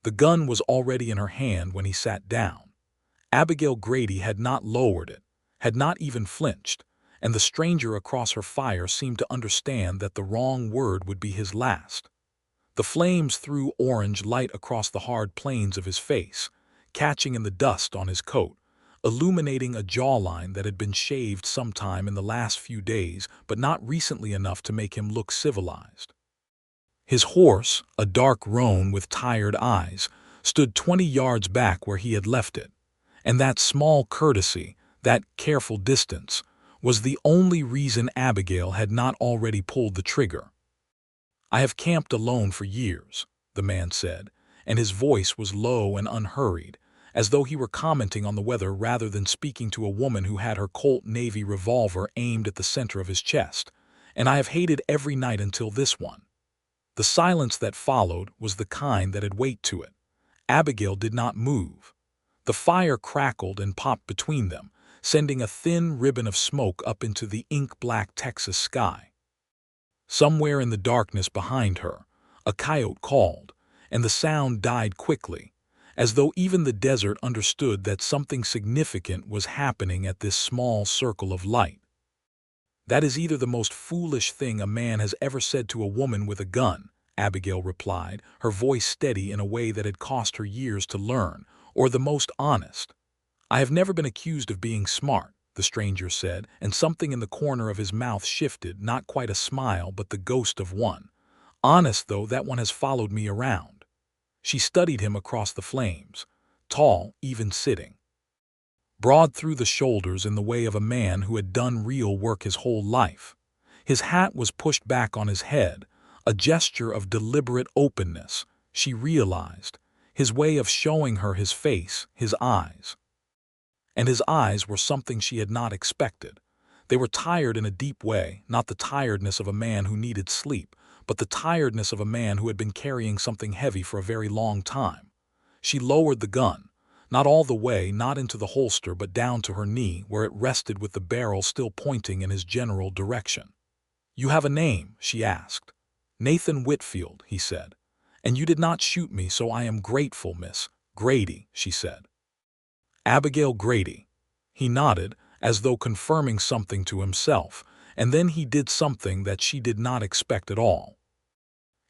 The gun was already in her hand when he sat down. Abigail Grady had not lowered it, had not even flinched, and the stranger across her fire seemed to understand that the wrong word would be his last. The flames threw orange light across the hard planes of his face, catching in the dust on his coat, illuminating a jawline that had been shaved sometime in the last few days, but not recently enough to make him look civilized. His horse, a dark roan with tired eyes, stood 20 yards back where he had left it, and that small courtesy, that careful distance, was the only reason Abigail had not already pulled the trigger. "I have camped alone for years," the man said, and his voice was low and unhurried, as though he were commenting on the weather rather than speaking to a woman who had her Colt Navy revolver aimed at the center of his chest, "and I have hated every night until this one." The silence that followed was the kind that had weight to it. Abigail did not move. The fire crackled and popped between them, sending a thin ribbon of smoke up into the ink-black Texas sky. Somewhere in the darkness behind her, a coyote called, and the sound died quickly, as though even the desert understood that something significant was happening at this small circle of light. "That is either the most foolish thing a man has ever said to a woman with a gun," Abigail replied, her voice steady in a way that had cost her years to learn, "or the most honest." "I have never been accused of being smart," the stranger said, and something in the corner of his mouth shifted, not quite a smile but the ghost of one. "Honest, though, that one has followed me around." She studied him across the flames, tall, even sitting, broad through the shoulders in the way of a man who had done real work his whole life. His hat was pushed back on his head, a gesture of deliberate openness, she realized, his way of showing her his face, his eyes. And his eyes were something she had not expected. They were tired in a deep way, not the tiredness of a man who needed sleep, but the tiredness of a man who had been carrying something heavy for a very long time. She lowered the gun, not all the way, not into the holster, but down to her knee, where it rested with the barrel still pointing in his general direction. "You have a name?" she asked. "Nathan Whitfield," he said. "And you did not shoot me, so I am grateful, Miss Grady," she said. "Abigail Grady." He nodded, as though confirming something to himself, and then he did something that she did not expect at all.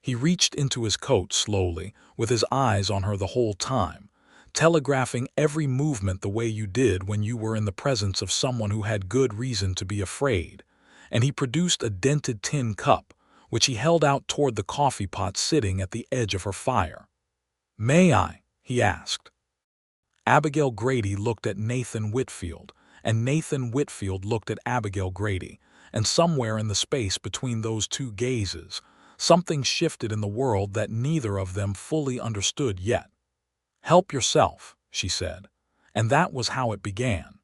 He reached into his coat slowly, with his eyes on her the whole time, telegraphing every movement the way you did when you were in the presence of someone who had good reason to be afraid, and he produced a dented tin cup, which he held out toward the coffee pot sitting at the edge of her fire. "May I?" he asked. Abigail Grady looked at Nathan Whitfield, and Nathan Whitfield looked at Abigail Grady, and somewhere in the space between those two gazes, something shifted in the world that neither of them fully understood yet. "Help yourself," she said, and that was how it began.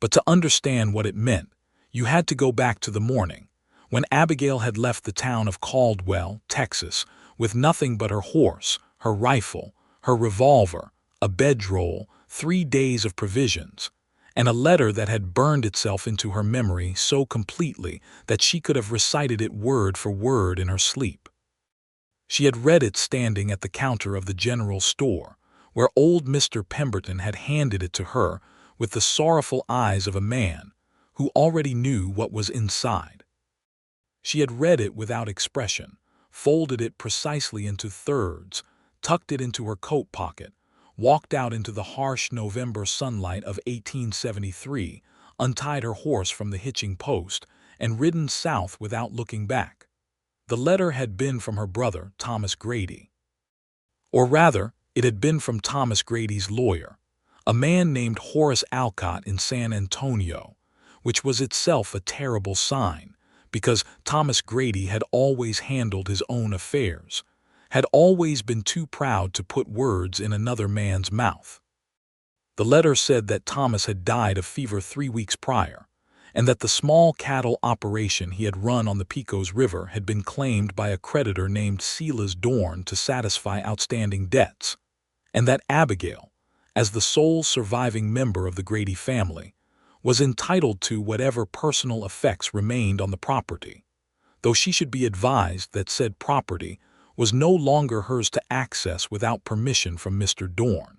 But to understand what it meant, you had to go back to the morning, when Abigail had left the town of Caldwell, Texas, with nothing but her horse, her rifle, her revolver, a bedroll, 3 days of provisions, and a letter that had burned itself into her memory so completely that she could have recited it word for word in her sleep. She had read it standing at the counter of the general store, where old Mr. Pemberton had handed it to her with the sorrowful eyes of a man who already knew what was inside. She had read it without expression, folded it precisely into thirds, tucked it into her coat pocket, walked out into the harsh November sunlight of 1873, untied her horse from the hitching post, and ridden south without looking back. The letter had been from her brother, Thomas Grady. Or rather, it had been from Thomas Grady's lawyer, a man named Horace Alcott in San Antonio, which was itself a terrible sign, because Thomas Grady had always handled his own affairs, had always been too proud to put words in another man's mouth. The letter said that Thomas had died of fever 3 weeks prior, and that the small cattle operation he had run on the Pecos River had been claimed by a creditor named Silas Dorn to satisfy outstanding debts, and that Abigail, as the sole surviving member of the Grady family, was entitled to whatever personal effects remained on the property, though she should be advised that said property was no longer hers to access without permission from Mr. Dorn.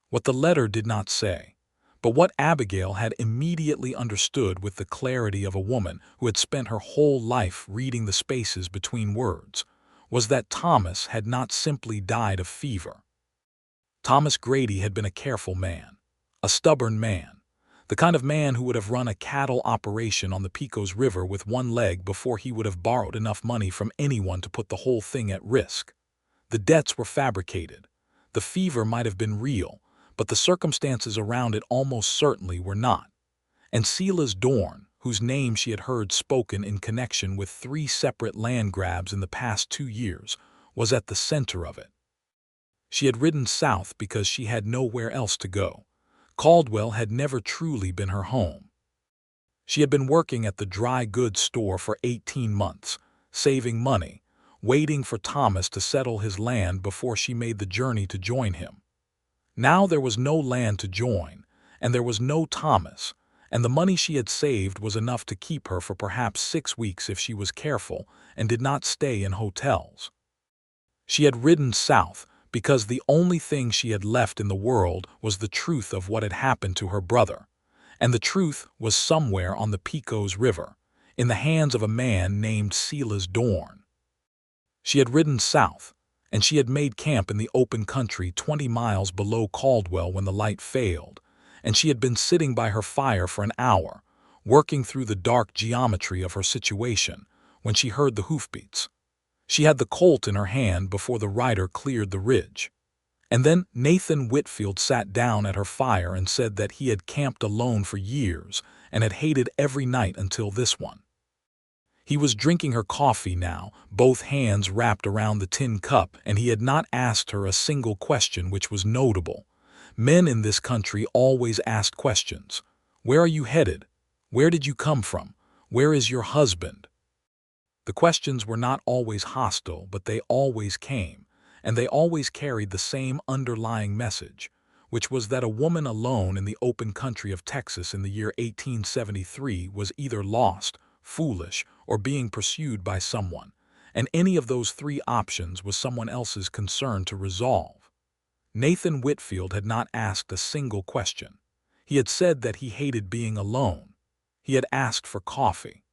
What the letter did not say, but what Abigail had immediately understood with the clarity of a woman who had spent her whole life reading the spaces between words, was that Thomas had not simply died of fever. Thomas Grady had been a careful man, a stubborn man, the kind of man who would have run a cattle operation on the Pecos River with one leg before he would have borrowed enough money from anyone to put the whole thing at risk. The debts were fabricated. The fever might have been real, but the circumstances around it almost certainly were not. And Silas Dorn, whose name she had heard spoken in connection with 3 separate land grabs in the past 2 years, was at the center of it. She had ridden south because she had nowhere else to go. Caldwell had never truly been her home. She had been working at the dry goods store for 18 months, saving money, waiting for Thomas to settle his land before she made the journey to join him. Now there was no land to join, and there was no Thomas, and the money she had saved was enough to keep her for perhaps 6 weeks if she was careful and did not stay in hotels. She had ridden south because the only thing she had left in the world was the truth of what had happened to her brother, and the truth was somewhere on the Pecos River, in the hands of a man named Silas Dorn. She had ridden south, and she had made camp in the open country 20 miles below Caldwell when the light failed, and she had been sitting by her fire for an hour, working through the dark geometry of her situation, when she heard the hoofbeats. She had the Colt in her hand before the rider cleared the ridge. And then Nathan Whitfield sat down at her fire and said that he had camped alone for years and had hated every night until this one. He was drinking her coffee now, both hands wrapped around the tin cup, and he had not asked her a single question, which was notable. Men in this country always asked questions. Where are you headed? Where did you come from? Where is your husband? The questions were not always hostile, but they always came, and they always carried the same underlying message, which was that a woman alone in the open country of Texas in the year 1873 was either lost, foolish, or being pursued by someone, and any of those 3 options was someone else's concern to resolve. Nathan Whitfield had not asked a single question. He had said that he hated being alone. He had asked for coffee.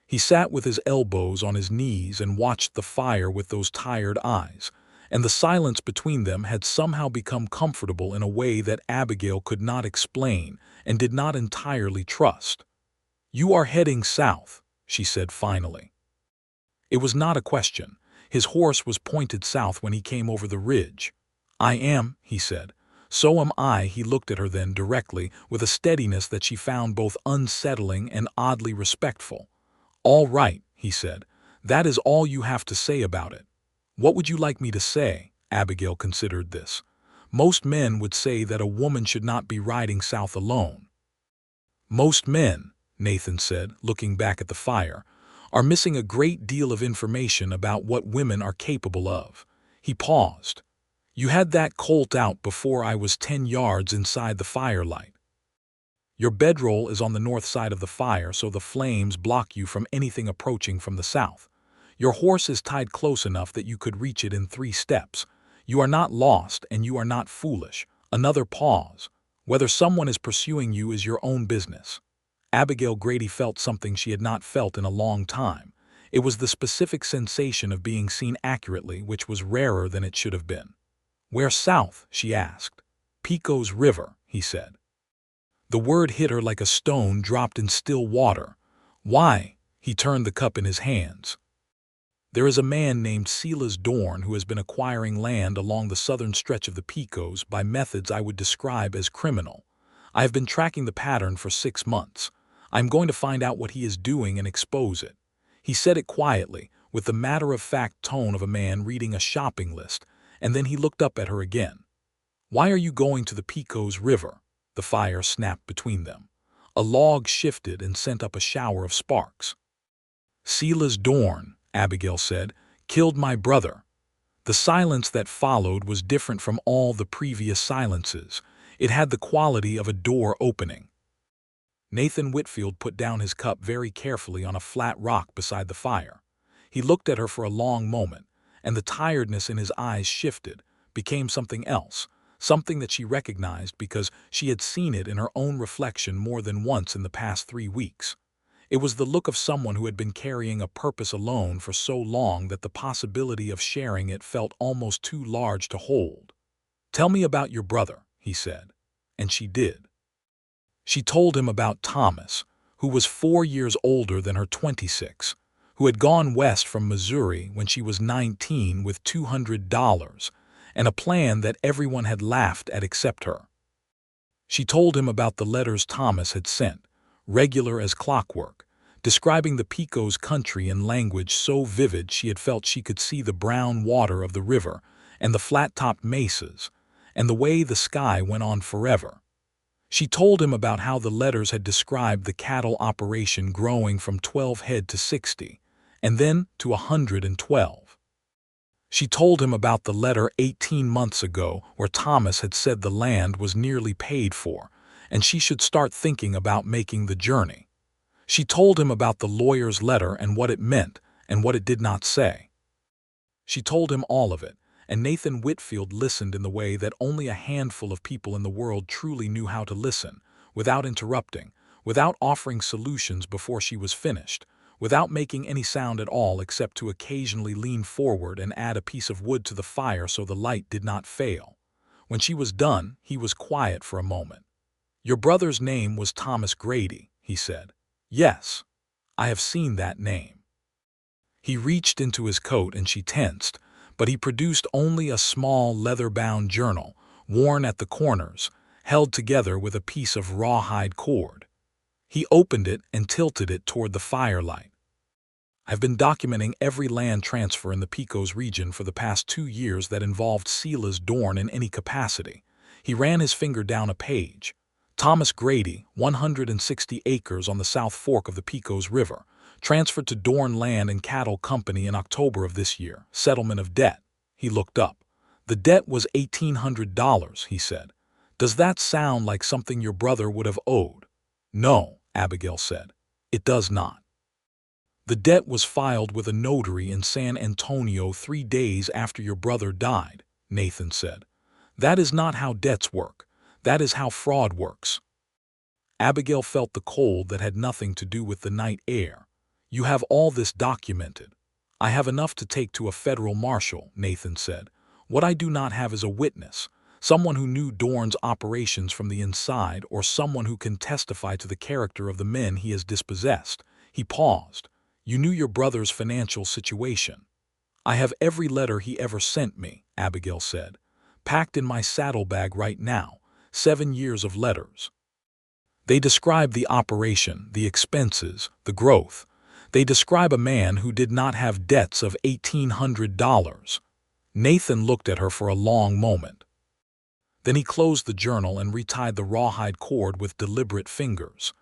He sat with his elbows on his knees and watched the fire with those tired eyes, and the silence between them had somehow become comfortable in a way that Abigail could not explain and did not entirely trust. "You are heading south," she said finally. It was not a question. His horse was pointed south when he came over the ridge. "I am," he said. "So am I." He looked at her then directly, with a steadiness that she found both unsettling and oddly respectful. "All right," he said. "That is all you have to say about it." "What would you like me to say?" Abigail considered this. "Most men would say that a woman should not be riding south alone." "Most men," Nathan said, looking back at the fire, "are missing a great deal of information about what women are capable of." He paused. "You had that Colt out before I was 10 yards inside the firelight. Your bedroll is on the north side of the fire, so the flames block you from anything approaching from the south. Your horse is tied close enough that you could reach it in 3 steps. You are not lost, and you are not foolish." Another pause. "Whether someone is pursuing you is your own business." Abigail Grady felt something she had not felt in a long time. It was the specific sensation of being seen accurately, which was rarer than it should have been. "Where south?" she asked. "Pecos River," he said. The word hit her like a stone dropped in still water. "Why?" He turned the cup in his hands. "There is a man named Silas Dorn who has been acquiring land along the southern stretch of the Pecos by methods I would describe as criminal. I have been tracking the pattern for 6 months. I am going to find out what he is doing and expose it." He said it quietly, with the matter-of-fact tone of a man reading a shopping list, and then he looked up at her again. "Why are you going to the Pecos River?" The fire snapped between them. A log shifted and sent up a shower of sparks. "Silas Dorn," Abigail said, "killed my brother." The silence that followed was different from all the previous silences. It had the quality of a door opening. Nathan Whitfield put down his cup very carefully on a flat rock beside the fire. He looked at her for a long moment, and the tiredness in his eyes shifted, became something else, something that she recognized because she had seen it in her own reflection more than once in the past 3 weeks. It was the look of someone who had been carrying a purpose alone for so long that the possibility of sharing it felt almost too large to hold. "Tell me about your brother," he said. And she did. She told him about Thomas, who was 4 years older than her 26, who had gone west from Missouri when she was 19 with $200 and a plan that everyone had laughed at except her. She told him about the letters Thomas had sent, regular as clockwork, describing the Pecos country in language so vivid she had felt she could see the brown water of the river and the flat-topped mesas, and the way the sky went on forever. She told him about how the letters had described the cattle operation growing from 12 head to 60, and then to 112. She told him about the letter 18 months ago where Thomas had said the land was nearly paid for, and she should start thinking about making the journey. She told him about the lawyer's letter and what it meant and what it did not say. She told him all of it, and Nathan Whitfield listened in the way that only a handful of people in the world truly knew how to listen, without interrupting, without offering solutions before she was finished, without making any sound at all except to occasionally lean forward and add a piece of wood to the fire so the light did not fail. When she was done, he was quiet for a moment. "Your brother's name was Thomas Grady," he said. "Yes, I have seen that name." He reached into his coat and she tensed, but he produced only a small leather-bound journal, worn at the corners, held together with a piece of rawhide cord. He opened it and tilted it toward the firelight. "I've been documenting every land transfer in the Pecos region for the past 2 years that involved Silas Dorn in any capacity." He ran his finger down a page. "Thomas Grady, 160 acres on the South Fork of the Pecos River, transferred to Dorn Land and Cattle Company in October of this year. Settlement of debt." He looked up. "The debt was $1,800, he said. "Does that sound like something your brother would have owed?" "No," Abigail said. "It does not." "The debt was filed with a notary in San Antonio 3 days after your brother died," Nathan said. "That is not how debts work. That is how fraud works." Abigail felt the cold that had nothing to do with the night air. "You have all this documented." "I have enough to take to a federal marshal," Nathan said. "What I do not have is a witness, someone who knew Dorn's operations from the inside or someone who can testify to the character of the men he has dispossessed." He paused. "You knew your brother's financial situation." "I have every letter he ever sent me," Abigail said. "Packed in my saddlebag right now, 7 years of letters. They describe the operation, the expenses, the growth. They describe a man who did not have debts of $1,800. Nathan looked at her for a long moment. Then he closed the journal and retied the rawhide cord with deliberate fingers.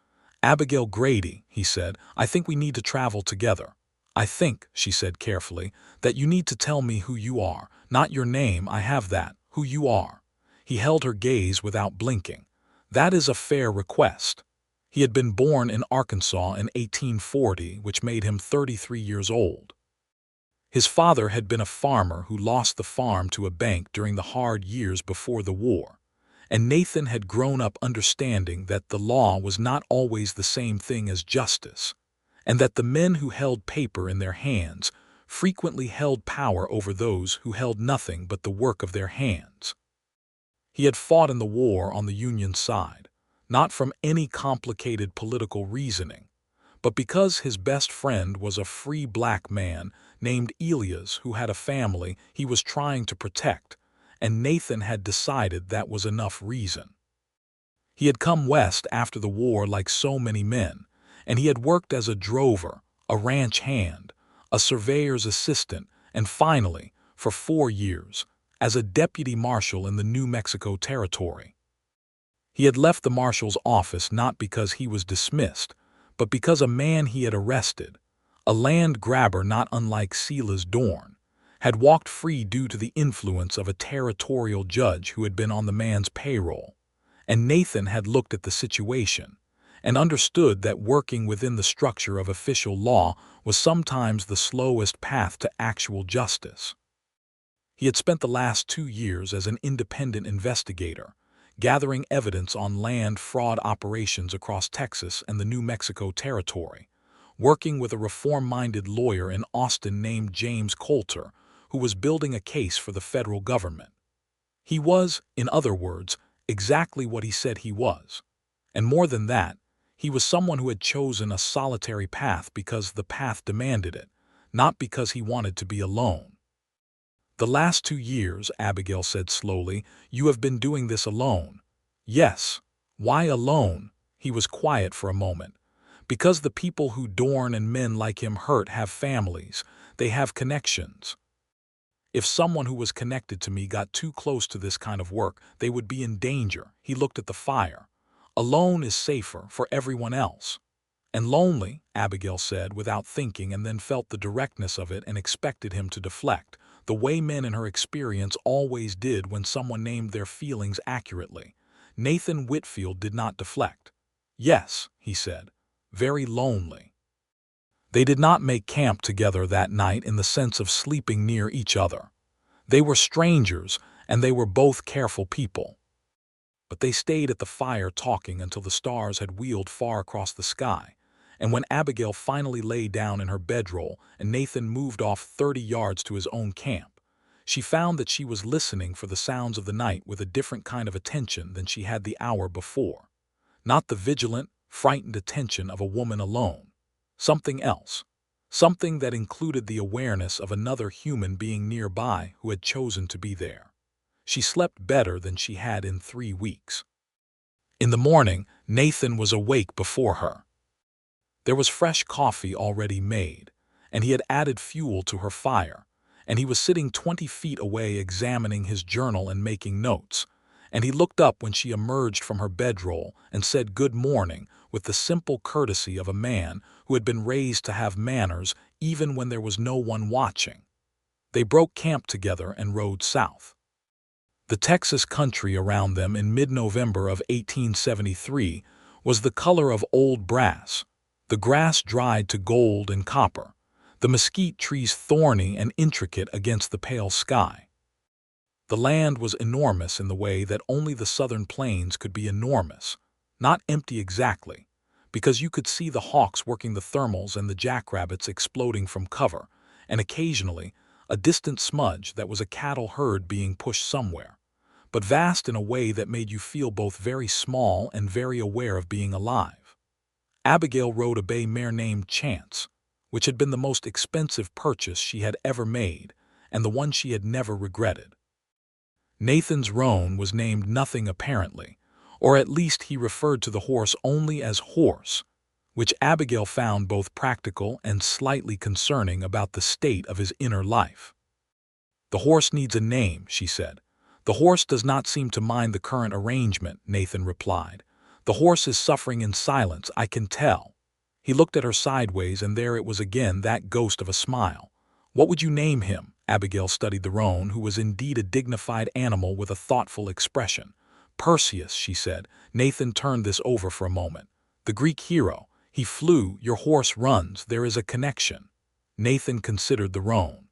"Abigail Grady," he said, "I think we need to travel together. I think," she said carefully, "that you need to tell me who you are. Not your name, I have that. Who you are." He held her gaze without blinking. "That is a fair request." He had been born in Arkansas in 1840, which made him 33 years old. His father had been a farmer who lost the farm to a bank during the hard years before the war, and Nathan had grown up understanding that the law was not always the same thing as justice, and that the men who held paper in their hands frequently held power over those who held nothing but the work of their hands. He had fought in the war on the Union side, not from any complicated political reasoning, but because his best friend was a free black man named Elias who had a family he was trying to protect, and Nathan had decided that was enough reason. He had come west after the war like so many men, and he had worked as a drover, a ranch hand, a surveyor's assistant, and finally, for 4 years, as a deputy marshal in the New Mexico Territory. He had left the marshal's office not because he was dismissed, but because a man he had arrested, a land grabber not unlike Silas Dorn, had walked free due to the influence of a territorial judge who had been on the man's payroll. And Nathan had looked at the situation and understood that working within the structure of official law was sometimes the slowest path to actual justice. He had spent the last 2 years as an independent investigator, gathering evidence on land fraud operations across Texas and the New Mexico territory, working with a reform-minded lawyer in Austin named James Coulter, who was building a case for the federal government. He was, in other words, exactly what he said he was. And more than that, he was someone who had chosen a solitary path because the path demanded it, not because he wanted to be alone. "The last 2 years," Abigail said slowly, "you have been doing this alone." "Yes. Why alone?" He was quiet for a moment. "Because the people who Dorn and men like him hurt have families. They have connections. If someone who was connected to me got too close to this kind of work, they would be in danger." He looked at the fire. "Alone is safer for everyone else." "And lonely," Abigail said without thinking, and then felt the directness of it and expected him to deflect, the way men in her experience always did when someone named their feelings accurately. Nathan Whitfield did not deflect. "Yes," he said, "very lonely." They did not make camp together that night in the sense of sleeping near each other. They were strangers, and they were both careful people. But they stayed at the fire talking until the stars had wheeled far across the sky, and when Abigail finally lay down in her bedroll and Nathan moved off 30 yards to his own camp, she found that she was listening for the sounds of the night with a different kind of attention than she had the hour before. Not the vigilant, frightened attention of a woman alone. Something else. Something that included the awareness of another human being nearby who had chosen to be there. She slept better than she had in 3 weeks. In the morning, Nathan was awake before her. There was fresh coffee already made, and he had added fuel to her fire, and he was sitting 20 feet away examining his journal and making notes, and he looked up when she emerged from her bedroll and said good morning with the simple courtesy of a man who had been raised to have manners even when there was no one watching. They broke camp together and rode south. The Texas country around them in mid-November of 1873 was the color of old brass, the grass dried to gold and copper, the mesquite trees thorny and intricate against the pale sky. The land was enormous in the way that only the southern plains could be enormous, not empty exactly, because you could see the hawks working the thermals and the jackrabbits exploding from cover, and occasionally a distant smudge that was a cattle herd being pushed somewhere, but vast in a way that made you feel both very small and very aware of being alive. Abigail rode a bay mare named Chance, which had been the most expensive purchase she had ever made, and the one she had never regretted. Nathan's roan was named Nothing apparently, or at least he referred to the horse only as horse, which Abigail found both practical and slightly concerning about the state of his inner life. "The horse needs a name," she said. "The horse does not seem to mind the current arrangement," Nathan replied. "The horse is suffering in silence, I can tell." He looked at her sideways, and there it was again, that ghost of a smile. "What would you name him?" Abigail studied the roan, who was indeed a dignified animal with a thoughtful expression. "Perseus," she said. Nathan turned this over for a moment. "The Greek hero. He flew, your horse runs, there is a connection." Nathan considered the roan.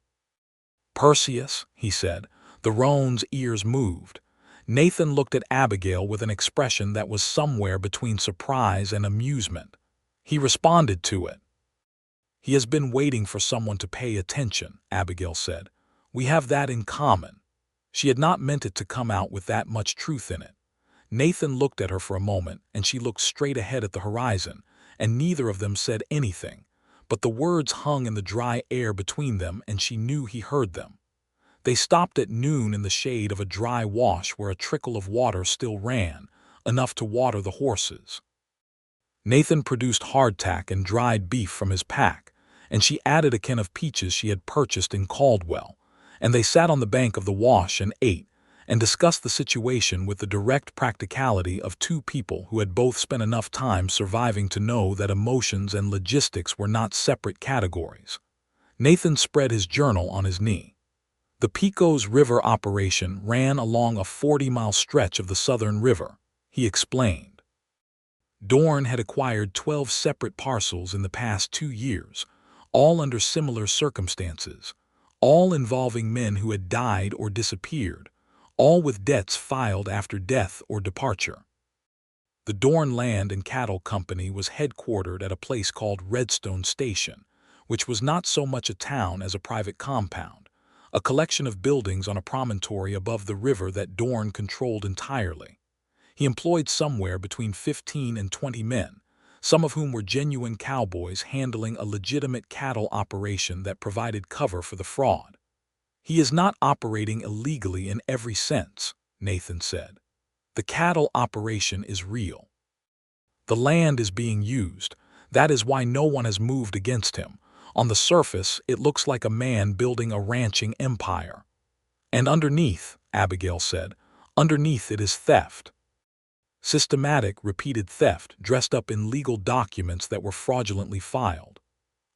"Perseus," he said. The roan's ears moved. Nathan looked at Abigail with an expression that was somewhere between surprise and amusement. He responded to it. "He has been waiting for someone to pay attention," Abigail said. "We have that in common." She had not meant it to come out with that much truth in it. Nathan looked at her for a moment, and she looked straight ahead at the horizon, and neither of them said anything, but the words hung in the dry air between them, and she knew he heard them. They stopped at noon in the shade of a dry wash where a trickle of water still ran, enough to water the horses. Nathan produced hardtack and dried beef from his pack, and she added a can of peaches she had purchased in Caldwell, and they sat on the bank of the wash and ate, and discussed the situation with the direct practicality of two people who had both spent enough time surviving to know that emotions and logistics were not separate categories. Nathan spread his journal on his knee. The Pecos River operation ran along a 40-mile stretch of the Southern River, he explained. Dorn had acquired 12 separate parcels in the past 2 years, all under similar circumstances, all involving men who had died or disappeared, all with debts filed after death or departure. The Dorn Land and Cattle Company was headquartered at a place called Redstone Station, which was not so much a town as a private compound, a collection of buildings on a promontory above the river that Dorn controlled entirely. He employed somewhere between 15 and 20 men, some of whom were genuine cowboys handling a legitimate cattle operation that provided cover for the fraud. "He is not operating illegally in every sense," Nathan said. "The cattle operation is real. The land is being used. That is why no one has moved against him. On the surface, it looks like a man building a ranching empire. And underneath," Abigail said, "underneath it is theft. Systematic, repeated theft dressed up in legal documents that were fraudulently filed."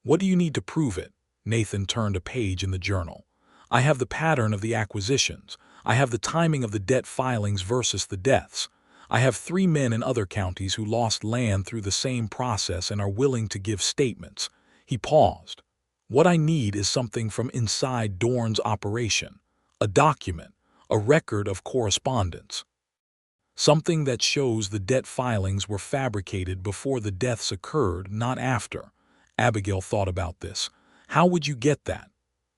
"What do you need to prove it?" Nathan turned a page in the journal. "I have the pattern of the acquisitions. I have the timing of the debt filings versus the deaths. I have 3 men in other counties who lost land through the same process and are willing to give statements." He paused. "What I need is something from inside Dorn's operation, a document, a record of correspondence. Something that shows the debt filings were fabricated before the deaths occurred, not after." Abigail thought about this. "How would you get that?"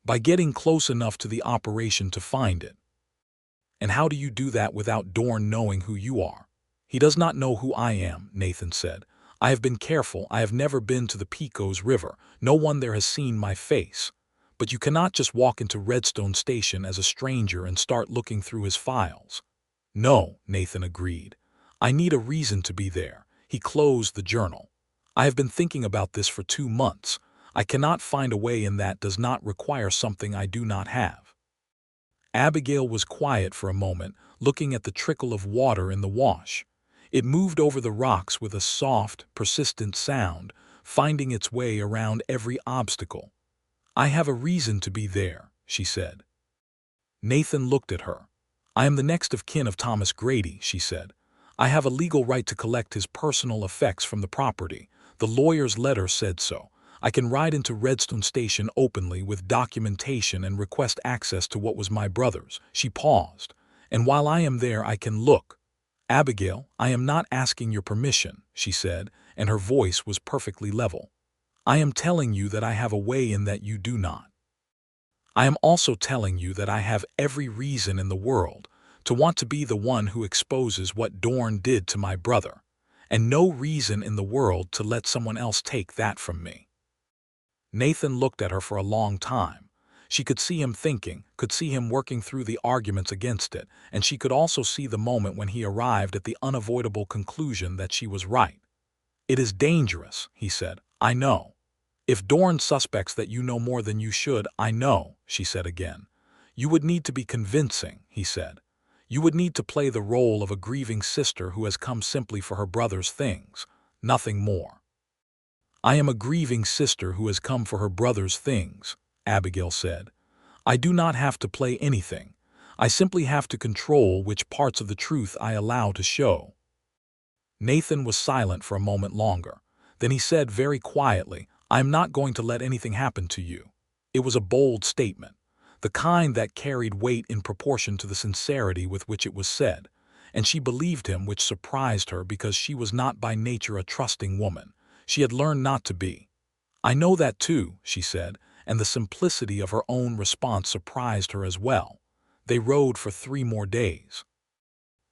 "By getting close enough to the operation to find it." "And how do you do that without Dorn knowing who you are?" "He does not know who I am," Nathan said. "I have been careful. I have never been to the Pecos River. No one there has seen my face. But you cannot just walk into Redstone Station as a stranger and start looking through his files." "No," Nathan agreed. "I need a reason to be there." He closed the journal. "I have been thinking about this for 2 months. I cannot find a way in that does not require something I do not have." Abigail was quiet for a moment, looking at the trickle of water in the wash. It moved over the rocks with a soft, persistent sound, finding its way around every obstacle. "I have a reason to be there," she said. Nathan looked at her. "I am the next of kin of Thomas Grady," she said. "I have a legal right to collect his personal effects from the property. The lawyer's letter said so. I can ride into Redstone Station openly with documentation and request access to what was my brother's." She paused. "And while I am there, I can look." "Abigail, I am not asking your permission," she said, and her voice was perfectly level. "I am telling you that I have a way in that you do not. I am also telling you that I have every reason in the world to want to be the one who exposes what Dorn did to my brother, and no reason in the world to let someone else take that from me." Nathan looked at her for a long time. She could see him thinking, could see him working through the arguments against it, and she could also see the moment when he arrived at the unavoidable conclusion that she was right. "It is dangerous," he said. "I know. If Dorn suspects that you know more than you should, I know," she said again. "You would need to be convincing," he said. "You would need to play the role of a grieving sister who has come simply for her brother's things, nothing more." "I am a grieving sister who has come for her brother's things," Abigail said. "I do not have to play anything. I simply have to control which parts of the truth I allow to show." Nathan was silent for a moment longer. Then he said very quietly, "I am not going to let anything happen to you." It was a bold statement, the kind that carried weight in proportion to the sincerity with which it was said, and she believed him, which surprised her because she was not by nature a trusting woman. She had learned not to be. "I know that too," she said, and the simplicity of her own response surprised her as well. They rode for 3 more days.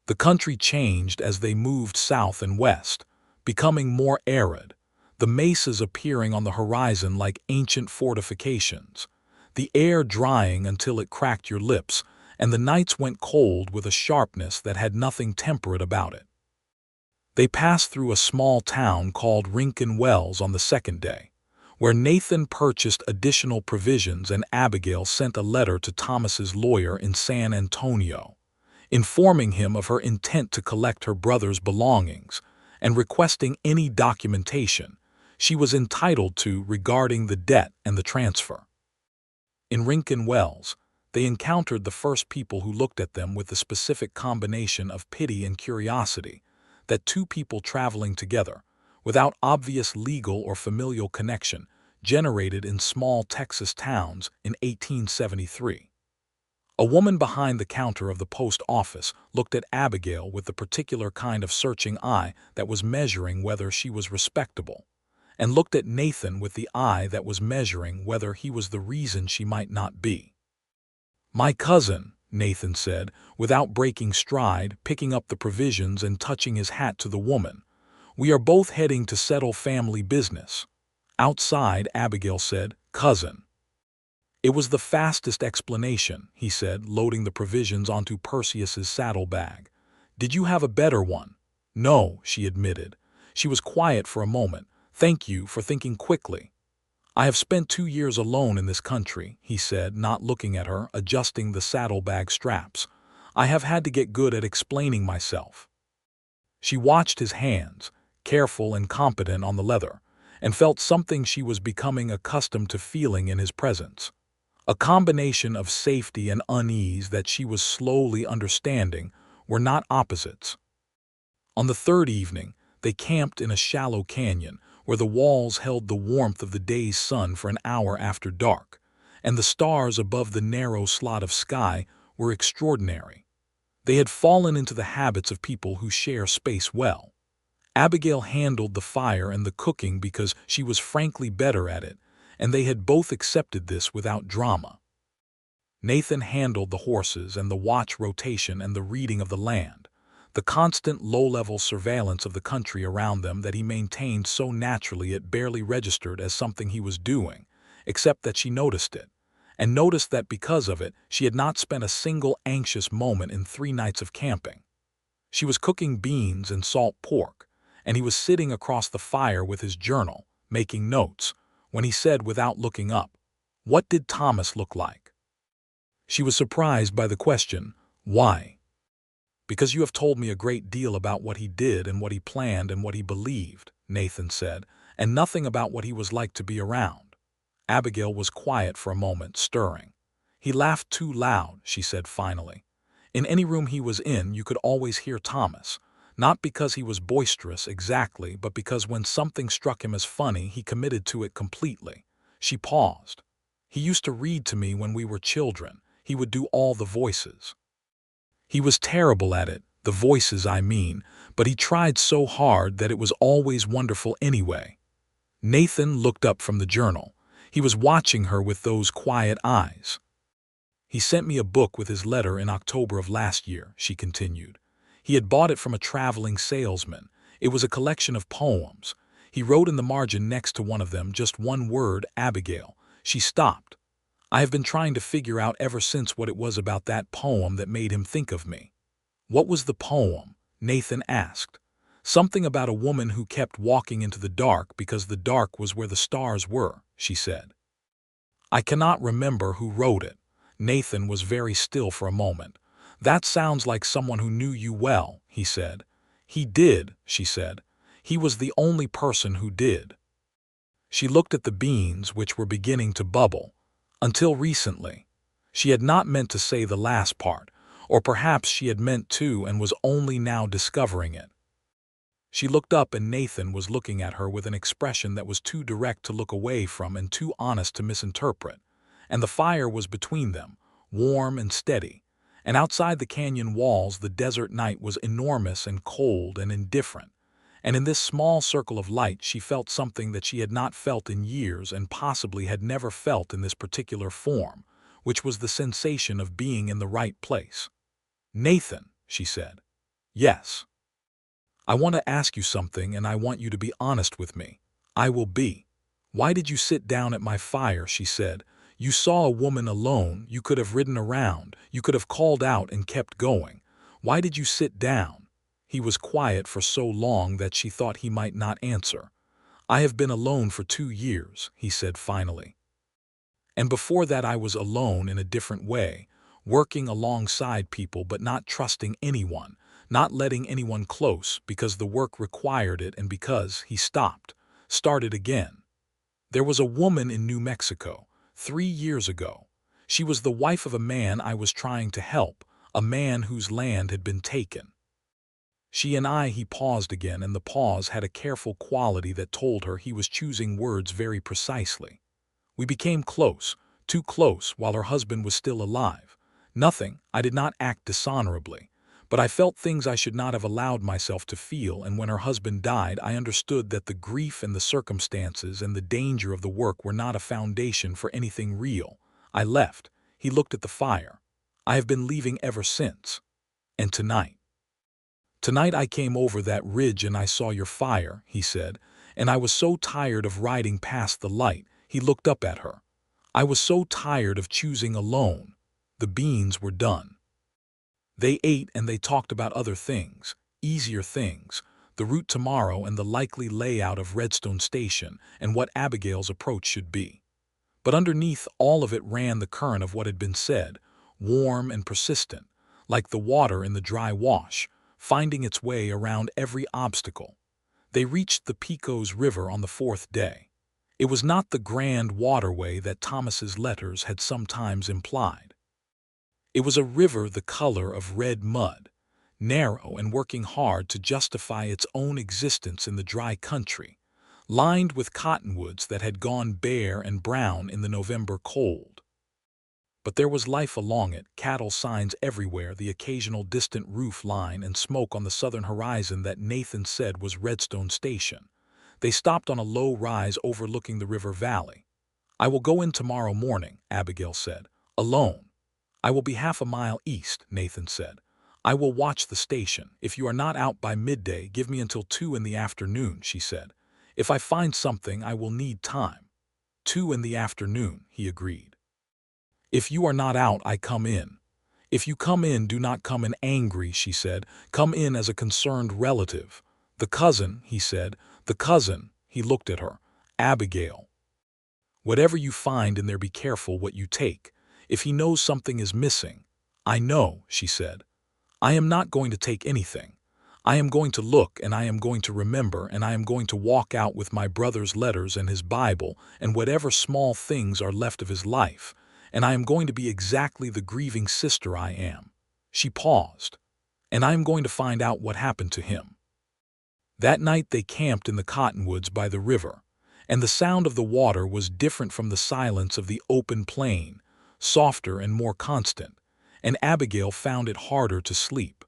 The country changed as they moved south and west, becoming more arid, the mesas appearing on the horizon like ancient fortifications, the air drying until it cracked your lips, and the nights went cold with a sharpness that had nothing temperate about it. They passed through a small town called Rincon Wells on the 2nd day, where Nathan purchased additional provisions and Abigail sent a letter to Thomas's lawyer in San Antonio, informing him of her intent to collect her brother's belongings and requesting any documentation she was entitled to regarding the debt and the transfer. In Rincon Wells, they encountered the first people who looked at them with the specific combination of pity and curiosity that 2 people traveling together, without obvious legal or familial connection, generated in small Texas towns in 1873. A woman behind the counter of the post office looked at Abigail with the particular kind of searching eye that was measuring whether she was respectable, and looked at Nathan with the eye that was measuring whether he was the reason she might not be. "My cousin," Nathan said, without breaking stride, picking up the provisions and touching his hat to the woman. "We are both heading to settle family business." Outside, Abigail said, "Cousin." "It was the fastest explanation," he said, loading the provisions onto Perseus's saddlebag. "Did you have a better one?" "No," she admitted. She was quiet for a moment. "Thank you for thinking quickly." "I have spent 2 years alone in this country," he said, not looking at her, adjusting the saddlebag straps. "I have had to get good at explaining myself." She watched his hands, careful and competent on the leather, and felt something she was becoming accustomed to feeling in his presence. A combination of safety and unease that she was slowly understanding were not opposites. On the third evening, they camped in a shallow canyon where the walls held the warmth of the day's sun for an hour after dark, and the stars above the narrow slot of sky were extraordinary. They had fallen into the habits of people who share space well. Abigail handled the fire and the cooking because she was frankly better at it, and they had both accepted this without drama. Nathan handled the horses and the watch rotation and the reading of the land, the constant low-level surveillance of the country around them that he maintained so naturally it barely registered as something he was doing, except that she noticed it, and noticed that because of it she had not spent a single anxious moment in 3 nights of camping. She was cooking beans and salt pork, and he was sitting across the fire with his journal, making notes, when he said without looking up, "What did Thomas look like?" She was surprised by the question. "Why?" "Because you have told me a great deal about what he did and what he planned and what he believed," Nathan said, "and nothing about what he was like to be around." Abigail was quiet for a moment, stirring. "He laughed too loud," she said finally. "In any room he was in, you could always hear Thomas. Not because he was boisterous exactly, but because when something struck him as funny, he committed to it completely." She paused. "He used to read to me when we were children. He would do all the voices. He was terrible at it, the voices I mean, but he tried so hard that it was always wonderful anyway." Nathan looked up from the journal. He was watching her with those quiet eyes. "He sent me a book with his letter in October of last year," she continued. "He had bought it from a traveling salesman. It was a collection of poems. He wrote in the margin next to one of them just one word, Abigail." She stopped. "I have been trying to figure out ever since what it was about that poem that made him think of me." "What was the poem?" Nathan asked. "Something about a woman who kept walking into the dark because the dark was where the stars were," she said. "I cannot remember who wrote it." Nathan was very still for a moment. "That sounds like someone who knew you well," he said. "He did," she said. "He was the only person who did." She looked at the beans, which were beginning to bubble. "Until recently." She had not meant to say the last part, or perhaps she had meant to and was only now discovering it. She looked up and Nathan was looking at her with an expression that was too direct to look away from and too honest to misinterpret. And the fire was between them, warm and steady, and outside the canyon walls the desert night was enormous and cold and indifferent, and in this small circle of light she felt something that she had not felt in years and possibly had never felt in this particular form, which was the sensation of being in the right place. "Nathan," she said. "Yes." "I want to ask you something and I want you to be honest with me." "I will be." "Why did you sit down at my fire?" she said. "You saw a woman alone, you could have ridden around, you could have called out and kept going. Why did you sit down?" He was quiet for so long that she thought he might not answer. "I have been alone for 2 years," he said finally. "And before that I was alone in a different way, working alongside people but not trusting anyone, not letting anyone close because the work required it and because," he stopped, started again. "There was a woman in New Mexico, 3 years ago. She was the wife of a man I was trying to help, a man whose land had been taken." She and I, he paused again, and the pause had a careful quality that told her he was choosing words very precisely. We became close, too close while her husband was still alive. Nothing, I did not act dishonorably, but I felt things I should not have allowed myself to feel, and when her husband died I understood that the grief and the circumstances and the danger of the work were not a foundation for anything real. I left. He looked at the fire. I have been leaving ever since. And tonight I came over that ridge and I saw your fire, he said, and I was so tired of riding past the light. He looked up at her. I was so tired of choosing alone. The beans were done. They ate and they talked about other things, easier things, the route tomorrow and the likely layout of Redstone Station and what Abigail's approach should be. But underneath all of it ran the current of what had been said, warm and persistent, like the water in the dry wash, finding its way around every obstacle. They reached the Pecos River on the fourth day. It was not the grand waterway that Thomas's letters had sometimes implied. It was a river the color of red mud, narrow and working hard to justify its own existence in the dry country, lined with cottonwoods that had gone bare and brown in the November cold. But there was life along it, cattle signs everywhere, the occasional distant roof line and smoke on the southern horizon that Nathan said was Redstone Station. They stopped on a low rise overlooking the river valley. "I will go in tomorrow morning," Abigail said, "alone." "I will be half a mile east," Nathan said. "I will watch the station. If you are not out by midday, give me until 2 in the afternoon," she said. "If I find something, I will need time." 2 in the afternoon, he agreed. "If you are not out, I come in." "If you come in, do not come in angry," she said. "Come in as a concerned relative." "The cousin," he said. "The cousin." He looked at her. "Abigail. Whatever you find in there, be careful what you take. If he knows something is missing." "I know," she said. "I am not going to take anything. I am going to look and I am going to remember and I am going to walk out with my brother's letters and his Bible and whatever small things are left of his life, and I am going to be exactly the grieving sister I am." She paused. "And I am going to find out what happened to him." That night they camped in the cottonwoods by the river, and the sound of the water was different from the silence of the open plain, softer and more constant, and Abigail found it harder to sleep.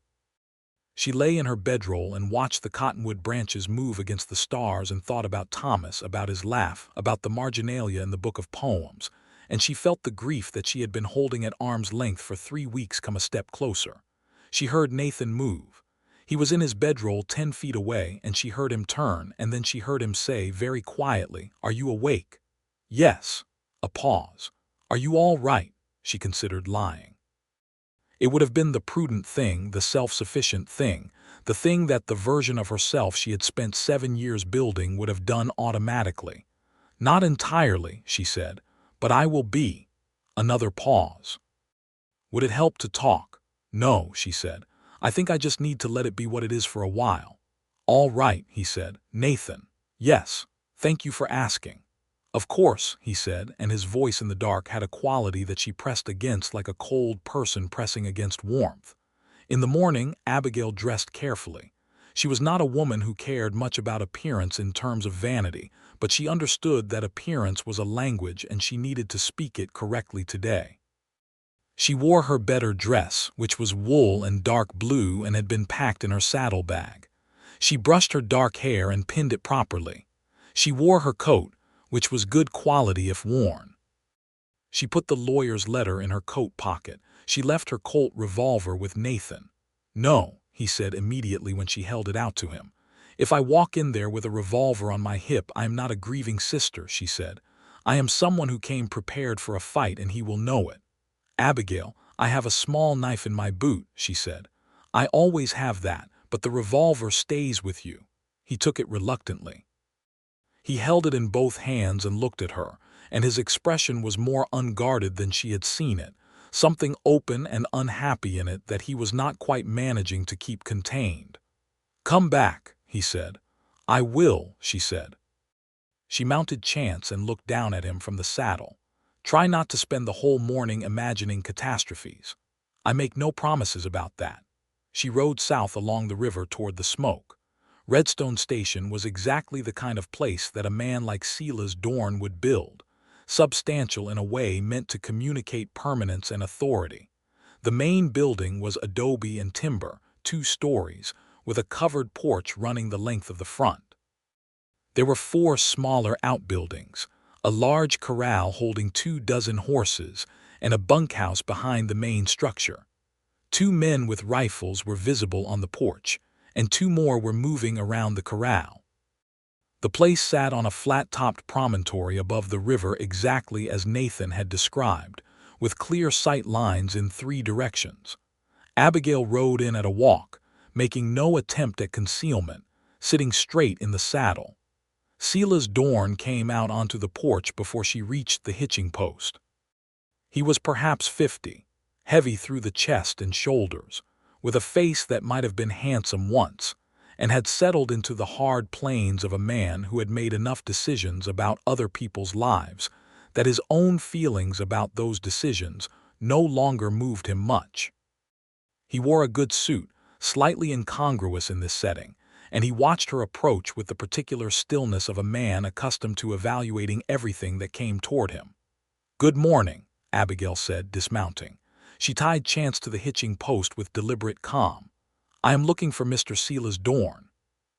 She lay in her bedroll and watched the cottonwood branches move against the stars and thought about Thomas, about his laugh, about the marginalia in the book of poems, and she felt the grief that she had been holding at arm's length for 3 weeks come a step closer. She heard Nathan move. He was in his bedroll 10 feet away, and she heard him turn, and then she heard him say very quietly, "Are you awake?" "Yes." A pause. "Are you all right?" She considered lying. It would have been the prudent thing, the self-sufficient thing, the thing that the version of herself she had spent 7 years building would have done automatically. "Not entirely," she said, "but I will be." Another pause. "Would it help to talk?" "No," she said. "I think I just need to let it be what it is for a while." "All right," he said. "Nathan." "Yes. Thank you for asking." "Of course," he said, and his voice in the dark had a quality that she pressed against like a cold person pressing against warmth. In the morning, Abigail dressed carefully. She was not a woman who cared much about appearance in terms of vanity, but she understood that appearance was a language and she needed to speak it correctly today. She wore her better dress, which was wool and dark blue and had been packed in her saddlebag. She brushed her dark hair and pinned it properly. She wore her coat, which was good quality if worn. She put the lawyer's letter in her coat pocket. She left her Colt revolver with Nathan. "No," he said immediately when she held it out to him. "If I walk in there with a revolver on my hip, I am not a grieving sister," she said. "I am someone who came prepared for a fight, and he will know it." "Abigail, I have a small knife in my boot," she said. "I always have that, but the revolver stays with you." He took it reluctantly. He held it in both hands and looked at her, and his expression was more unguarded than she had seen it, something open and unhappy in it that he was not quite managing to keep contained. "Come back," he said. "I will," she said. She mounted Chance and looked down at him from the saddle. "Try not to spend the whole morning imagining catastrophes." "I make no promises about that." She rode south along the river toward the smoke. Redstone Station was exactly the kind of place that a man like Silas Dorn would build, substantial in a way meant to communicate permanence and authority. The main building was adobe and timber, 2 stories, with a covered porch running the length of the front. There were 4 smaller outbuildings, a large corral holding 24 horses, and a bunkhouse behind the main structure. 2 men with rifles were visible on the porch, and 2 more were moving around the corral. The place sat on a flat-topped promontory above the river exactly as Nathan had described, with clear sight lines in 3 directions. Abigail rode in at a walk, making no attempt at concealment, sitting straight in the saddle. Silas Dorn came out onto the porch before she reached the hitching post. He was perhaps 50, heavy through the chest and shoulders, with a face that might have been handsome once, and had settled into the hard planes of a man who had made enough decisions about other people's lives that his own feelings about those decisions no longer moved him much. He wore a good suit, slightly incongruous in this setting, and he watched her approach with the particular stillness of a man accustomed to evaluating everything that came toward him. "Good morning," Abigail said, dismounting. She tied Chance to the hitching post with deliberate calm. "I am looking for Mr. Silas Dorn."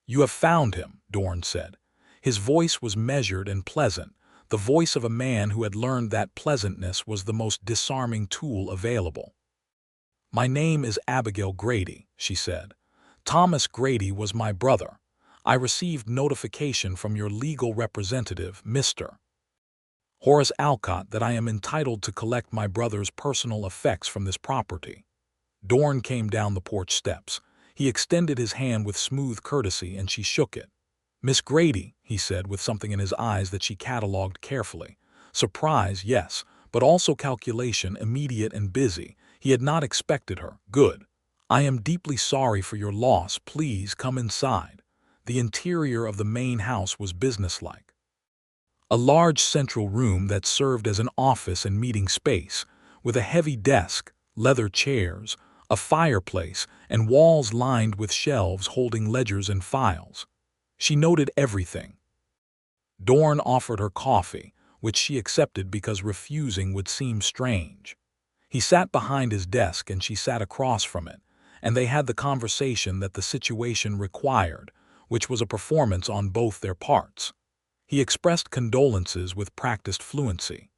"You have found him," Dorn said. His voice was measured and pleasant, the voice of a man who had learned that pleasantness was the most disarming tool available. "My name is Abigail Grady," she said. "Thomas Grady was my brother. I received notification from your legal representative, Mr. Horace Alcott, that I am entitled to collect my brother's personal effects from this property." Dorn came down the porch steps. He extended his hand with smooth courtesy, and she shook it. "Miss Grady," he said with something in his eyes that she catalogued carefully. Surprise, yes, but also calculation, immediate and busy. He had not expected her. "Good. I am deeply sorry for your loss. Please come inside." The interior of the main house was businesslike. A large central room that served as an office and meeting space, with a heavy desk, leather chairs, a fireplace, and walls lined with shelves holding ledgers and files. She noted everything. Dorn offered her coffee, which she accepted because refusing would seem strange. He sat behind his desk and she sat across from it, and they had the conversation that the situation required, which was a performance on both their parts. He expressed condolences with practiced fluency.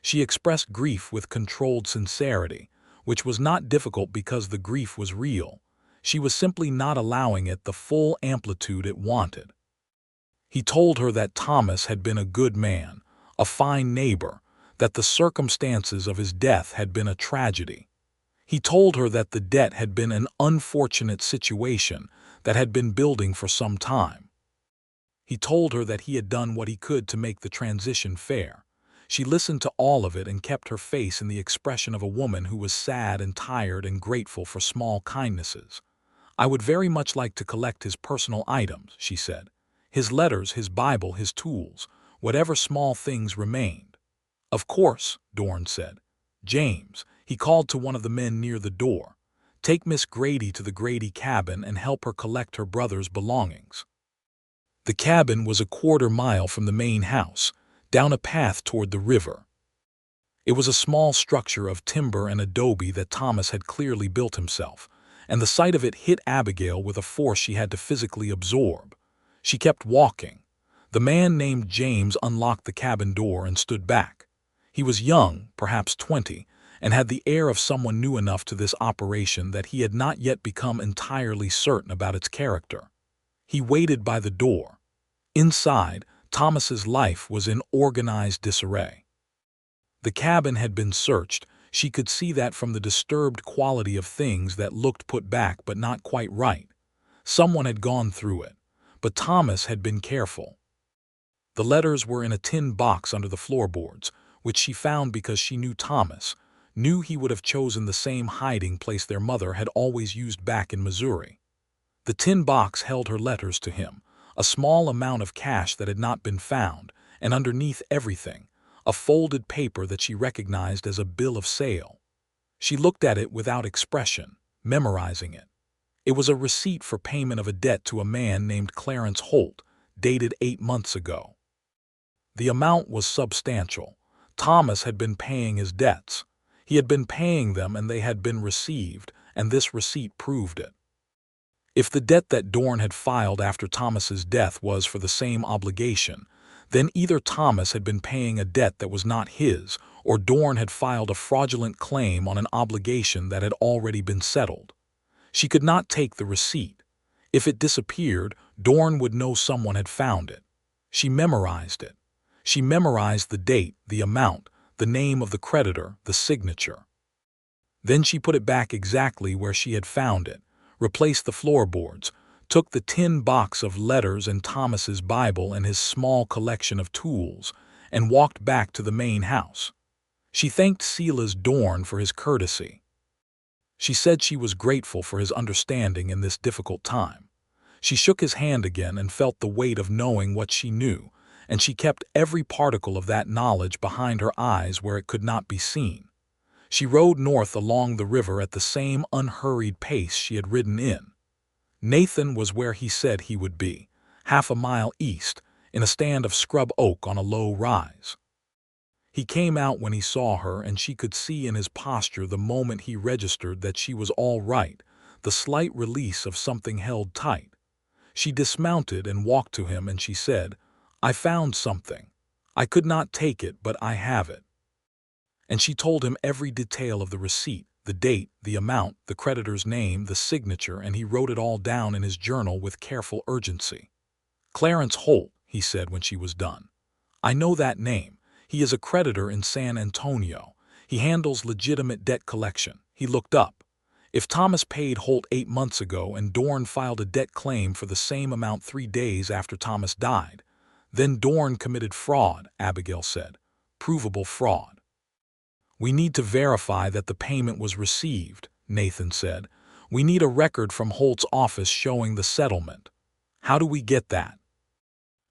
She expressed grief with controlled sincerity, which was not difficult because the grief was real. She was simply not allowing it the full amplitude it wanted. He told her that Thomas had been a good man, a fine neighbor, that the circumstances of his death had been a tragedy. He told her that the debt had been an unfortunate situation that had been building for some time. He told her that he had done what he could to make the transition fair. She listened to all of it and kept her face in the expression of a woman who was sad and tired and grateful for small kindnesses. "I would very much like to collect his personal items," she said. "His letters, his Bible, his tools, whatever small things remained." "Of course," Dorn said. "James," he called to one of the men near the door, "take Miss Grady to the Grady cabin and help her collect her brother's belongings." The cabin was a quarter-mile from the main house, down a path toward the river. It was a small structure of timber and adobe that Thomas had clearly built himself, and the sight of it hit Abigail with a force she had to physically absorb. She kept walking. The man named James unlocked the cabin door and stood back. He was young, perhaps 20, and had the air of someone new enough to this operation that he had not yet become entirely certain about its character. He waited by the door. Inside, Thomas's life was in organized disarray. The cabin had been searched. She could see that from the disturbed quality of things that looked put back but not quite right. Someone had gone through it, but Thomas had been careful. The letters were in a tin box under the floorboards, which she found because she knew Thomas, knew he would have chosen the same hiding place their mother had always used back in Missouri. The tin box held her letters to him, a small amount of cash that had not been found, and underneath everything, a folded paper that she recognized as a bill of sale. She looked at it without expression, memorizing it. It was a receipt for payment of a debt to a man named Clarence Holt, dated 8 months ago. The amount was substantial. Thomas had been paying his debts. He had been paying them and they had been received, and this receipt proved it. If the debt that Dorn had filed after Thomas's death was for the same obligation, then either Thomas had been paying a debt that was not his, or Dorn had filed a fraudulent claim on an obligation that had already been settled. She could not take the receipt. If it disappeared, Dorn would know someone had found it. She memorized it. She memorized the date, the amount, the name of the creditor, the signature. Then she put it back exactly where she had found it, replaced the floorboards, took the tin box of letters and Thomas's Bible and his small collection of tools, and walked back to the main house. She thanked Silas Dorn for his courtesy. She said she was grateful for his understanding in this difficult time. She shook his hand again and felt the weight of knowing what she knew, and she kept every particle of that knowledge behind her eyes where it could not be seen. She rode north along the river at the same unhurried pace she had ridden in. Nathan was where he said he would be, half a mile east, in a stand of scrub oak on a low rise. He came out when he saw her, and she could see in his posture the moment he registered that she was all right, the slight release of something held tight. She dismounted and walked to him, and she said, "I found something. I could not take it, but I have it." And she told him every detail of the receipt, the date, the amount, the creditor's name, the signature, and he wrote it all down in his journal with careful urgency. "Clarence Holt," he said when she was done. "I know that name. He is a creditor in San Antonio. He handles legitimate debt collection." He looked up. If Thomas paid Holt 8 months ago and Dorn filed a debt claim for the same amount 3 days after Thomas died, then Dorn committed fraud, Abigail said. Provable fraud. "We need to verify that the payment was received," Nathan said. "We need a record from Holt's office showing the settlement." "How do we get that?"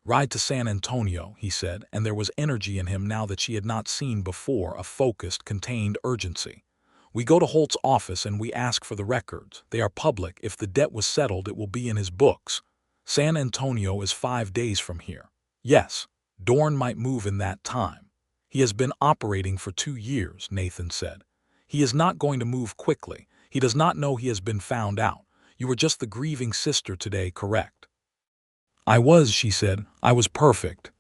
"Ride to San Antonio," he said, and there was energy in him now that she had not seen before, a focused, contained urgency. "We go to Holt's office and we ask for the records. They are public. If the debt was settled, it will be in his books. San Antonio is 5 days from here." "Yes, Dorn might move in that time. He has been operating for 2 years, Nathan said. "He is not going to move quickly. He does not know he has been found out. You were just the grieving sister today, correct?" "I was," she said. "I was perfect."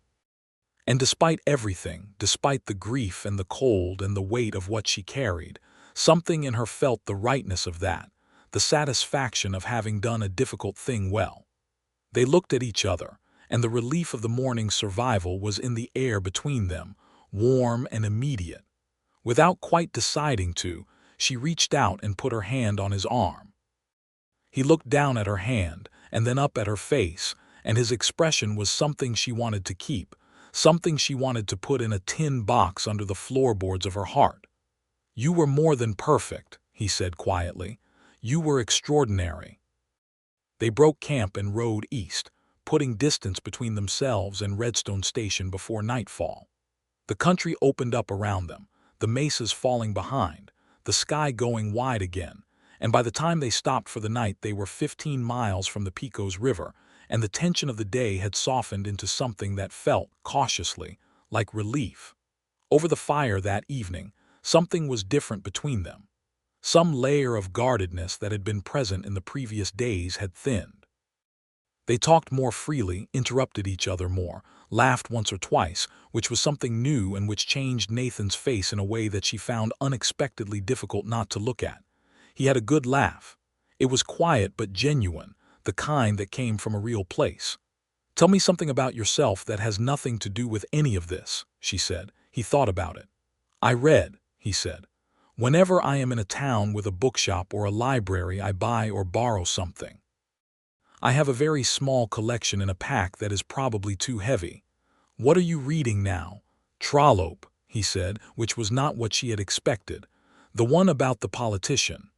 And despite everything, despite the grief and the cold and the weight of what she carried, something in her felt the rightness of that, the satisfaction of having done a difficult thing well. They looked at each other, and the relief of the morning's survival was in the air between them, warm and immediate. Without quite deciding to, she reached out and put her hand on his arm. He looked down at her hand, and then up at her face, and his expression was something she wanted to keep, something she wanted to put in a tin box under the floorboards of her heart. "You were more than perfect," he said quietly. "You were extraordinary." They broke camp and rode east, putting distance between themselves and Redstone Station before nightfall. The country opened up around them, the mesas falling behind, the sky going wide again, and by the time they stopped for the night they were 15 miles from the Pecos River, and the tension of the day had softened into something that felt, cautiously, like relief. Over the fire that evening, something was different between them. Some layer of guardedness that had been present in the previous days had thinned. They talked more freely, interrupted each other more, laughed once or twice, which was something new and which changed Nathan's face in a way that she found unexpectedly difficult not to look at. He had a good laugh. It was quiet but genuine, the kind that came from a real place. "Tell me something about yourself that has nothing to do with any of this," she said. He thought about it. "I read," he said. "Whenever I am in a town with a bookshop or a library, I buy or borrow something. I have a very small collection in a pack that is probably too heavy." "What are you reading now?" "Trollope," he said, which was not what she had expected. "The one about the politician.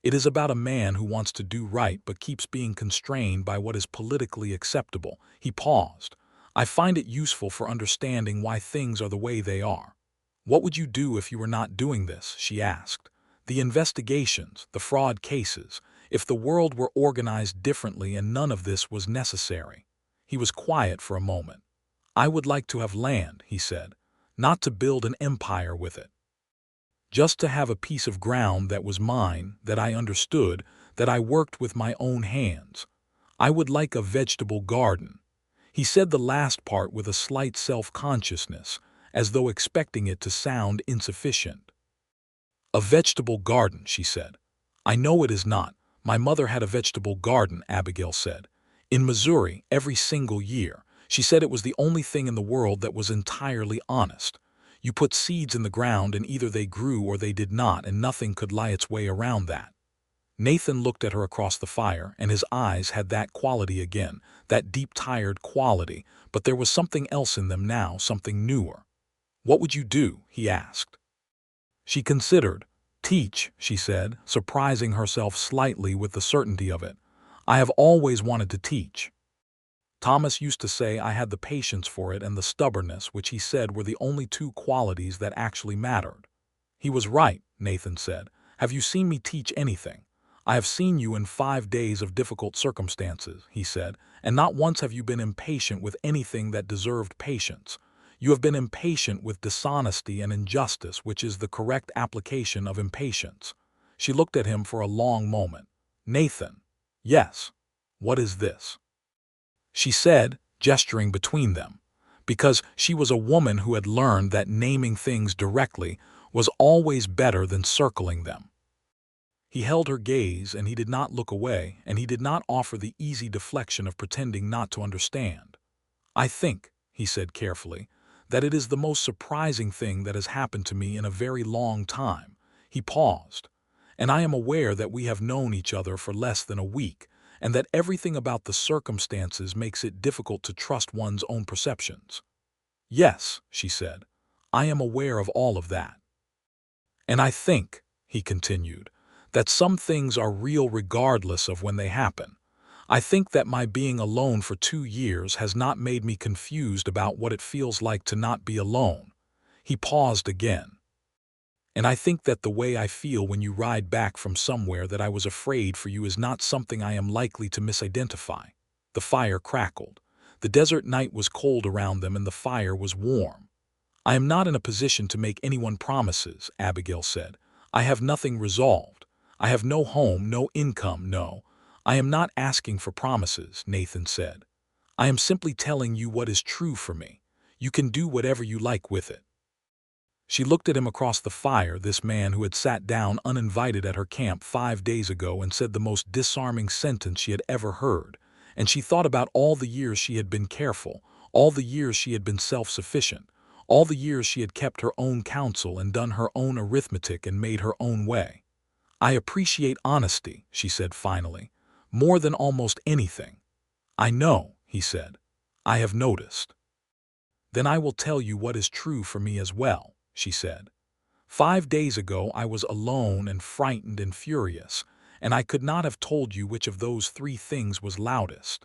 It is about a man who wants to do right but keeps being constrained by what is politically acceptable." He paused. "I find it useful for understanding why things are the way they are." "What would you do if you were not doing this?" she asked. "The investigations, the fraud cases. If the world were organized differently and none of this was necessary. He was quiet for a moment. I would like to have land, he said, not to build an empire with it. Just to have a piece of ground that was mine, that I understood, that I worked with my own hands. I would like a vegetable garden. He said the last part with a slight self-consciousness, as though expecting it to sound insufficient. A vegetable garden, she said. I know it is not. My mother had a vegetable garden, Abigail said. In Missouri, every single year. She said it was the only thing in the world that was entirely honest. You put seeds in the ground and either they grew or they did not, and nothing could lie its way around that. Nathan looked at her across the fire, and his eyes had that quality again, that deep, tired quality, but there was something else in them now, something newer. What would you do? He asked. She considered. Teach, she said, surprising herself slightly with the certainty of it. I have always wanted to teach. Thomas used to say I had the patience for it and the stubbornness, which he said were the only two qualities that actually mattered. He was right, Nathan said. Have you seen me teach anything? I have seen you in 5 days of difficult circumstances, he said, and not once have you been impatient with anything that deserved patience. You have been impatient with dishonesty and injustice, which is the correct application of impatience. She looked at him for a long moment. Nathan. Yes. What is this? She said, gesturing between them, because she was a woman who had learned that naming things directly was always better than circling them. He held her gaze, and he did not look away, and he did not offer the easy deflection of pretending not to understand. I think, he said carefully, that it is the most surprising thing that has happened to me in a very long time. He paused. And I am aware that we have known each other for less than a week, and that everything about the circumstances makes it difficult to trust one's own perceptions. Yes, she said, I am aware of all of that. And I think, he continued, that some things are real regardless of when they happen. I think that my being alone for 2 years has not made me confused about what it feels like to not be alone. He paused again. And I think that the way I feel when you ride back from somewhere that I was afraid for you is not something I am likely to misidentify. The fire crackled. The desert night was cold around them and the fire was warm. I am not in a position to make anyone promises, Abigail said. I have nothing resolved. I have no home, no income, no. I am not asking for promises, Nathan said. I am simply telling you what is true for me. You can do whatever you like with it. She looked at him across the fire, this man who had sat down uninvited at her camp 5 days ago and said the most disarming sentence she had ever heard, and she thought about all the years she had been careful, all the years she had been self-sufficient, all the years she had kept her own counsel and done her own arithmetic and made her own way. I appreciate honesty, she said finally, more than almost anything. I know, he said. I have noticed. Then I will tell you what is true for me as well, she said. 5 days ago I was alone and frightened and furious, and I could not have told you which of those 3 things was loudest.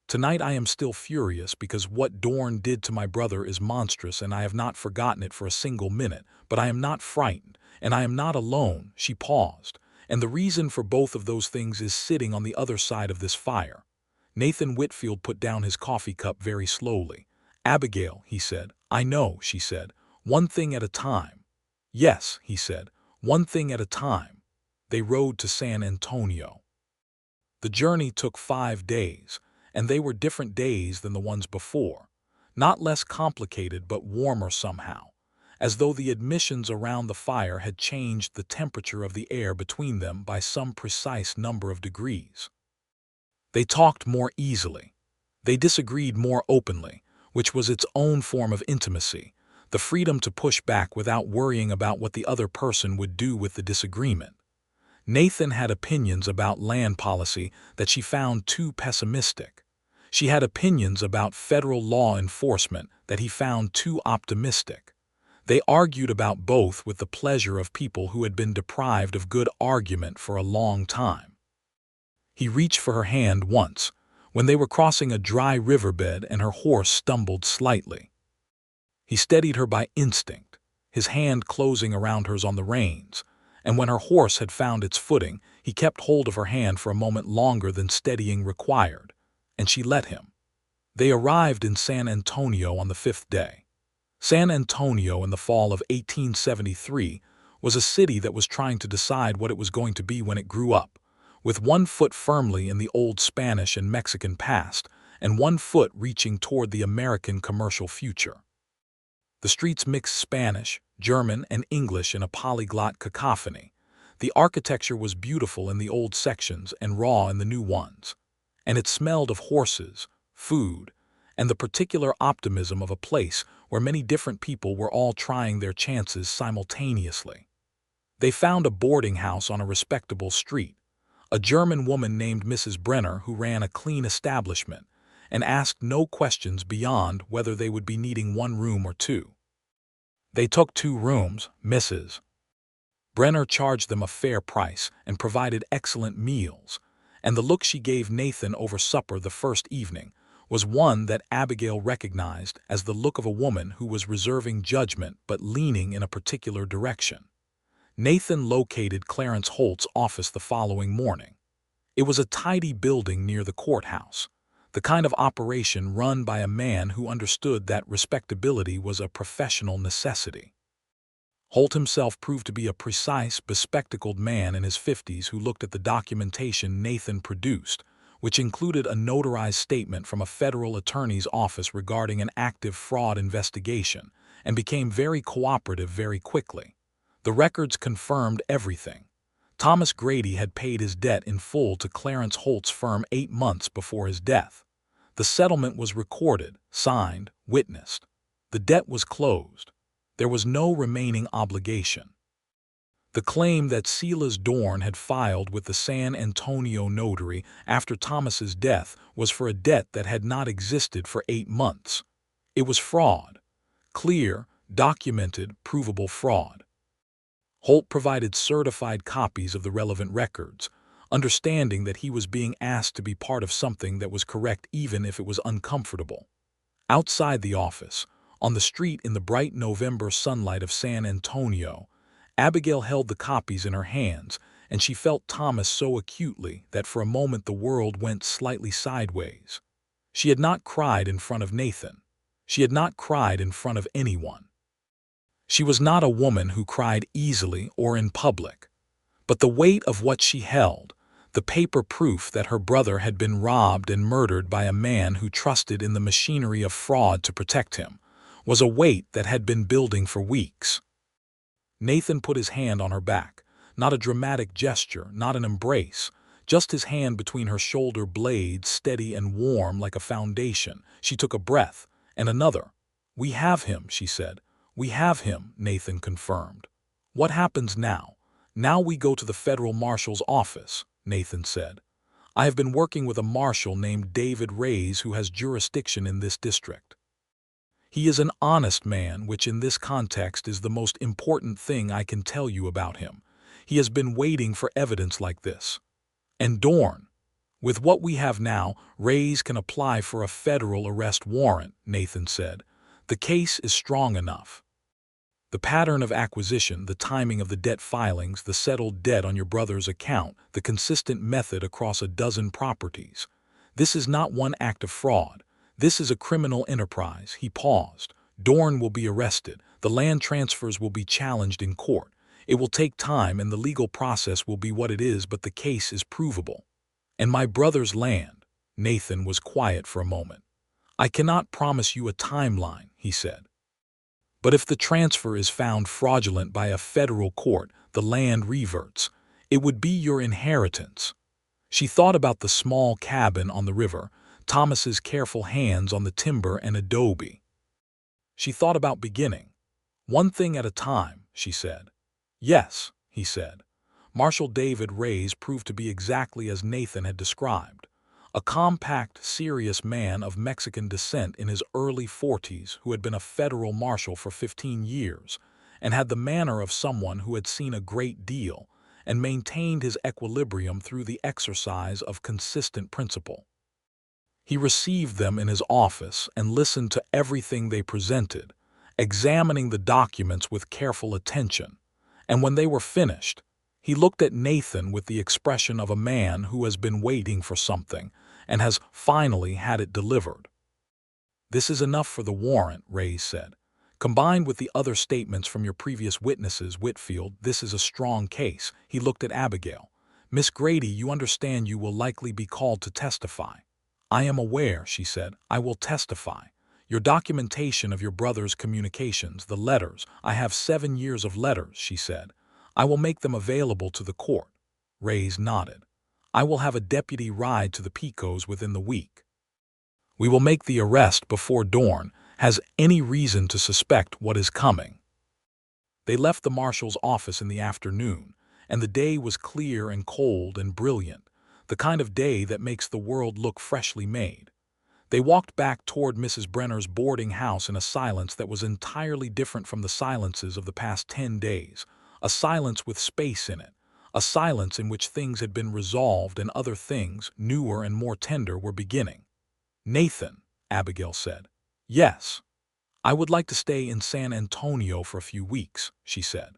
Tonight I am still furious because what Dorn did to my brother is monstrous and I have not forgotten it for a single minute, but I am not frightened, and I am not alone. She paused, and the reason for both of those things is sitting on the other side of this fire. Nathan Whitfield put down his coffee cup very slowly. Abigail, he said. I know, she said. One thing at a time. Yes, he said. One thing at a time. They rode to San Antonio. The journey took 5 days, and they were different days than the ones before. Not less complicated, but warmer somehow, as though the admissions around the fire had changed the temperature of the air between them by some precise number of degrees. They talked more easily. They disagreed more openly, which was its own form of intimacy, the freedom to push back without worrying about what the other person would do with the disagreement. Nathan had opinions about land policy that she found too pessimistic. She had opinions about federal law enforcement that he found too optimistic. They argued about both with the pleasure of people who had been deprived of good argument for a long time. He reached for her hand once, when they were crossing a dry riverbed and her horse stumbled slightly. He steadied her by instinct, his hand closing around hers on the reins, and when her horse had found its footing, He kept hold of her hand for a moment longer than steadying required, and she let him. They arrived in San Antonio on the 5th day. San Antonio in the fall of 1873 was a city that was trying to decide what it was going to be when it grew up, with one foot firmly in the old Spanish and Mexican past and one foot reaching toward the American commercial future. The streets mixed Spanish, German, and English in a polyglot cacophony. The architecture was beautiful in the old sections and raw in the new ones, and it smelled of horses, food, and the particular optimism of a place where many different people were all trying their chances simultaneously. They found a boarding house on a respectable street, a German woman named Mrs. Brenner who ran a clean establishment, and asked no questions beyond whether they would be needing one room or two. They took 2 rooms, Mrs. Brenner charged them a fair price and provided excellent meals, and the look she gave Nathan over supper the first evening was one that Abigail recognized as the look of a woman who was reserving judgment but leaning in a particular direction. Nathan located Clarence Holt's office the following morning. It was a tidy building near the courthouse, the kind of operation run by a man who understood that respectability was a professional necessity. Holt himself proved to be a precise, bespectacled man in his 50s who looked at the documentation Nathan produced, which included a notarized statement from a federal attorney's office regarding an active fraud investigation, and became very cooperative very quickly. The records confirmed everything. Thomas Grady had paid his debt in full to Clarence Holt's firm 8 months before his death. The settlement was recorded, signed, witnessed. The debt was closed. There was no remaining obligation. The claim that Silas Dorn had filed with the San Antonio notary after Thomas's death was for a debt that had not existed for 8 months. It was fraud. Clear, documented, provable fraud. Holt provided certified copies of the relevant records, understanding that he was being asked to be part of something that was correct even if it was uncomfortable. Outside the office, on the street in the bright November sunlight of San Antonio, Abigail held the copies in her hands, and she felt Thomas so acutely that for a moment the world went slightly sideways. She had not cried in front of Nathan. She had not cried in front of anyone. She was not a woman who cried easily or in public, but the weight of what she held, the paper proof that her brother had been robbed and murdered by a man who trusted in the machinery of fraud to protect him, was a weight that had been building for weeks. Nathan put his hand on her back, not a dramatic gesture, not an embrace, just his hand between her shoulder blades, steady and warm like a foundation. She took a breath, and another. "We have him," she said. "We have him," Nathan confirmed. "What happens now?" "Now we go to the federal marshal's office," Nathan said. "I have been working with a marshal named David Reyes who has jurisdiction in this district. He is an honest man, which in this context is the most important thing I can tell you about him. He has been waiting for evidence like this. And Dorn. With what we have now, Reyes can apply for a federal arrest warrant," Nathan said. "The case is strong enough. The pattern of acquisition, the timing of the debt filings, the settled debt on your brother's account, the consistent method across a dozen properties. This is not one act of fraud. This is a criminal enterprise." He paused. "Dorn will be arrested. The land transfers will be challenged in court. It will take time and the legal process will be what it is, but the case is provable. And my brother's land." Nathan was quiet for a moment. "I cannot promise you a timeline," he said. "But if the transfer is found fraudulent by a federal court, the land reverts. It would be your inheritance." She thought about the small cabin on the river, Thomas's careful hands on the timber and adobe. She thought about beginning. "One thing at a time," she said. "Yes," he said. Marshal David Reyes proved to be exactly as Nathan had described. A compact, serious man of Mexican descent in his early 40s who had been a federal marshal for 15 years and had the manner of someone who had seen a great deal and maintained his equilibrium through the exercise of consistent principle. He received them in his office and listened to everything they presented, examining the documents with careful attention, and when they were finished, He looked at Nathan with the expression of a man who has been waiting for something and has finally had it delivered. "This is enough for the warrant," Reyes said. "Combined with the other statements from your previous witnesses, Whitfield, this is a strong case." He looked at Abigail. "Miss Grady, you understand you will likely be called to testify." "I am aware," she said. "I will testify. Your documentation of your brother's communications, the letters. I have 7 years of letters," she said. "I will make them available to the court." Reyes nodded. "I will have a deputy ride to the Pecos within the week. We will make the arrest before Dorn has any reason to suspect what is coming." They left the marshal's office in the afternoon, and the day was clear and cold and brilliant, the kind of day that makes the world look freshly made. They walked back toward Mrs. Brenner's boarding house in a silence that was entirely different from the silences of the past 10 days, a silence with space in it, a silence in which things had been resolved and other things, newer and more tender, were beginning. "Nathan," Abigail said. "Yes. I would like to stay in San Antonio for a few weeks," she said.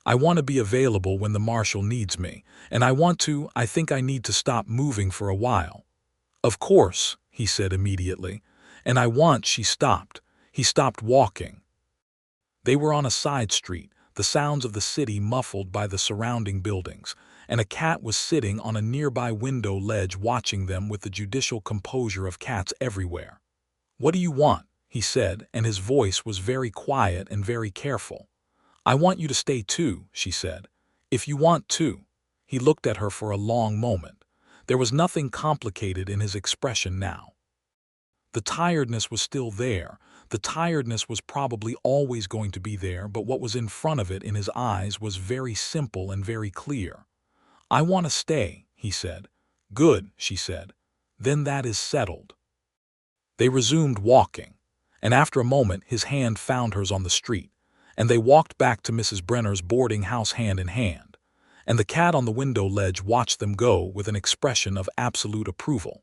"I want to be available when the marshal needs me, and I think I need to stop moving for a while." "Of course," he said immediately, she stopped. He stopped walking. They were on a side street, the sounds of the city muffled by the surrounding buildings, and a cat was sitting on a nearby window ledge watching them with the judicial composure of cats everywhere. "What do you want?" he said, and his voice was very quiet and very careful. "I want you to stay too," she said. "If you want to." He looked at her for a long moment. There was nothing complicated in his expression now. The tiredness was still there. The tiredness was probably always going to be there, but what was in front of it in his eyes was very simple and very clear. "I want to stay," he said. "Good," she said. "Then that is settled." They resumed walking, and after a moment his hand found hers on the street, and they walked back to Mrs. Brenner's boarding house hand in hand, and the cat on the window ledge watched them go with an expression of absolute approval.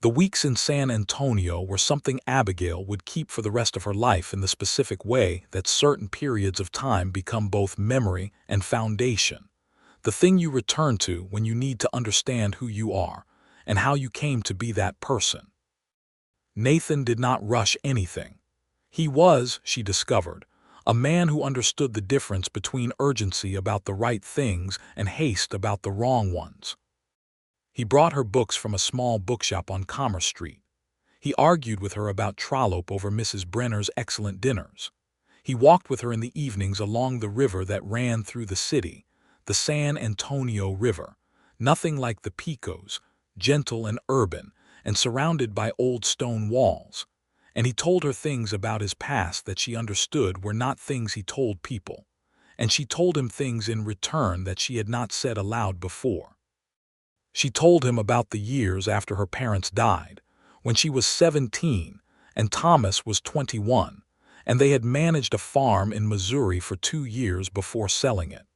The weeks in San Antonio were something Abigail would keep for the rest of her life in the specific way that certain periods of time become both memory and foundation, the thing you return to when you need to understand who you are and how you came to be that person. Nathan did not rush anything. He was, she discovered, a man who understood the difference between urgency about the right things and haste about the wrong ones. He brought her books from a small bookshop on Commerce Street. He argued with her about Trollope over Mrs. Brenner's excellent dinners. He walked with her in the evenings along the river that ran through the city, the San Antonio River, nothing like the Pecos, gentle and urban, and surrounded by old stone walls. And he told her things about his past that she understood were not things he told people, and she told him things in return that she had not said aloud before. She told him about the years after her parents died, when she was 17 and Thomas was 21, and they had managed a farm in Missouri for 2 years before selling it.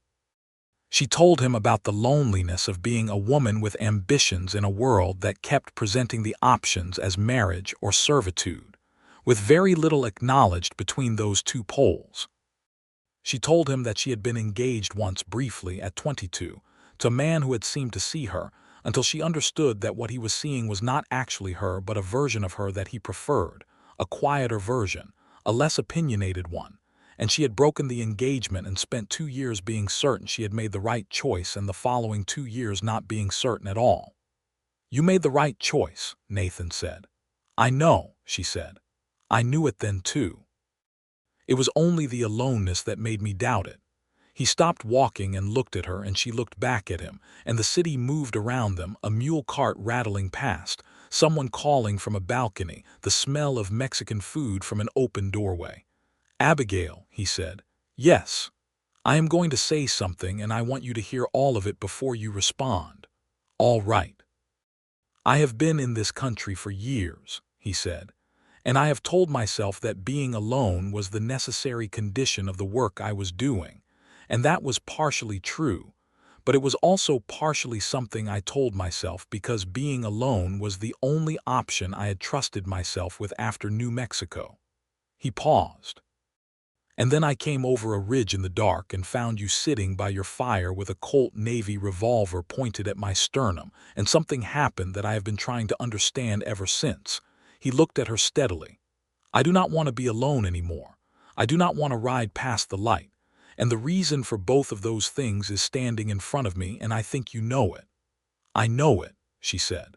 She told him about the loneliness of being a woman with ambitions in a world that kept presenting the options as marriage or servitude, with very little acknowledged between those two poles. She told him that she had been engaged once briefly at 22 to a man who had seemed to see her, until she understood that what he was seeing was not actually her but a version of her that he preferred, a quieter version, a less opinionated one, and she had broken the engagement and spent 2 years being certain she had made the right choice and the following 2 years not being certain at all. "You made the right choice," Nathan said. "I know," she said. "I knew it then too. It was only the aloneness that made me doubt it." He stopped walking and looked at her, and she looked back at him, and the city moved around them, a mule cart rattling past, someone calling from a balcony, the smell of Mexican food from an open doorway. "Abigail," he said. "Yes. I am going to say something, and I want you to hear all of it before you respond." "All right." "I have been in this country for years," he said, "and I have told myself that being alone was the necessary condition of the work I was doing. And that was partially true, but it was also partially something I told myself because being alone was the only option I had trusted myself with after New Mexico." He paused. And then I came over a ridge in the dark and found you sitting by your fire with a Colt Navy revolver pointed at my sternum, and something happened that I have been trying to understand ever since." He looked at her steadily. "I do not want to be alone anymore. I do not want to ride past the light. And the reason for both of those things is standing in front of me, and I think you know it." "I know it," she said.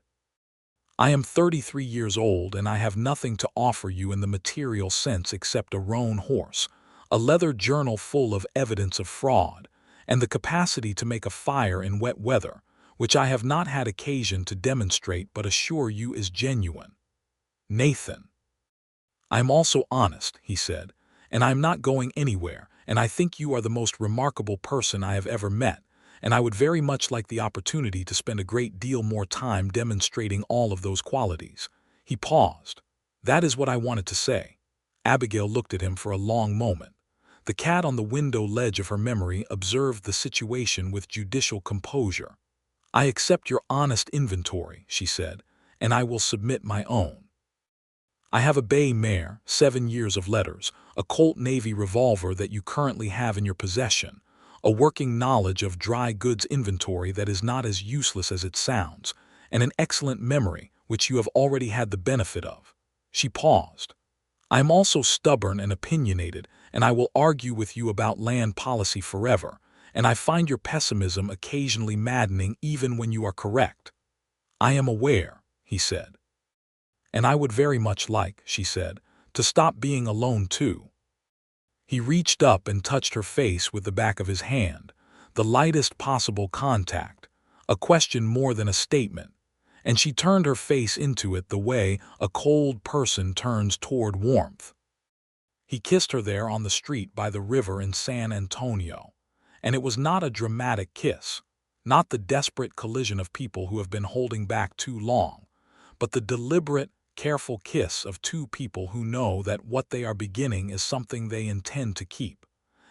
"I am 33 years old, and I have nothing to offer you in the material sense except a roan horse, a leather journal full of evidence of fraud, and the capacity to make a fire in wet weather, which I have not had occasion to demonstrate but assure you is genuine." "Nathan." "I am also honest," he said, "and I am not going anywhere, and I think you are the most remarkable person I have ever met, and I would very much like the opportunity to spend a great deal more time demonstrating all of those qualities." He paused. "That is what I wanted to say." Abigail looked at him for a long moment. The cat on the window ledge of her memory observed the situation with judicial composure. "I accept your honest inventory," she said, "and I will submit my own. I have a bay mare, 7 years of letters, a Colt Navy revolver that you currently have in your possession, a working knowledge of dry goods inventory that is not as useless as it sounds, and an excellent memory which you have already had the benefit of." She paused. "I am also stubborn and opinionated, and I will argue with you about land policy forever, and I find your pessimism occasionally maddening even when you are correct." "I am aware," he said. "And I would very much like," she said, "to stop being alone too." He reached up and touched her face with the back of his hand, the lightest possible contact, a question more than a statement, and she turned her face into it the way a cold person turns toward warmth. He kissed her there on the street by the river in San Antonio, and it was not a dramatic kiss, not the desperate collision of people who have been holding back too long, but the deliberate, careful kiss of two people who know that what they are beginning is something they intend to keep,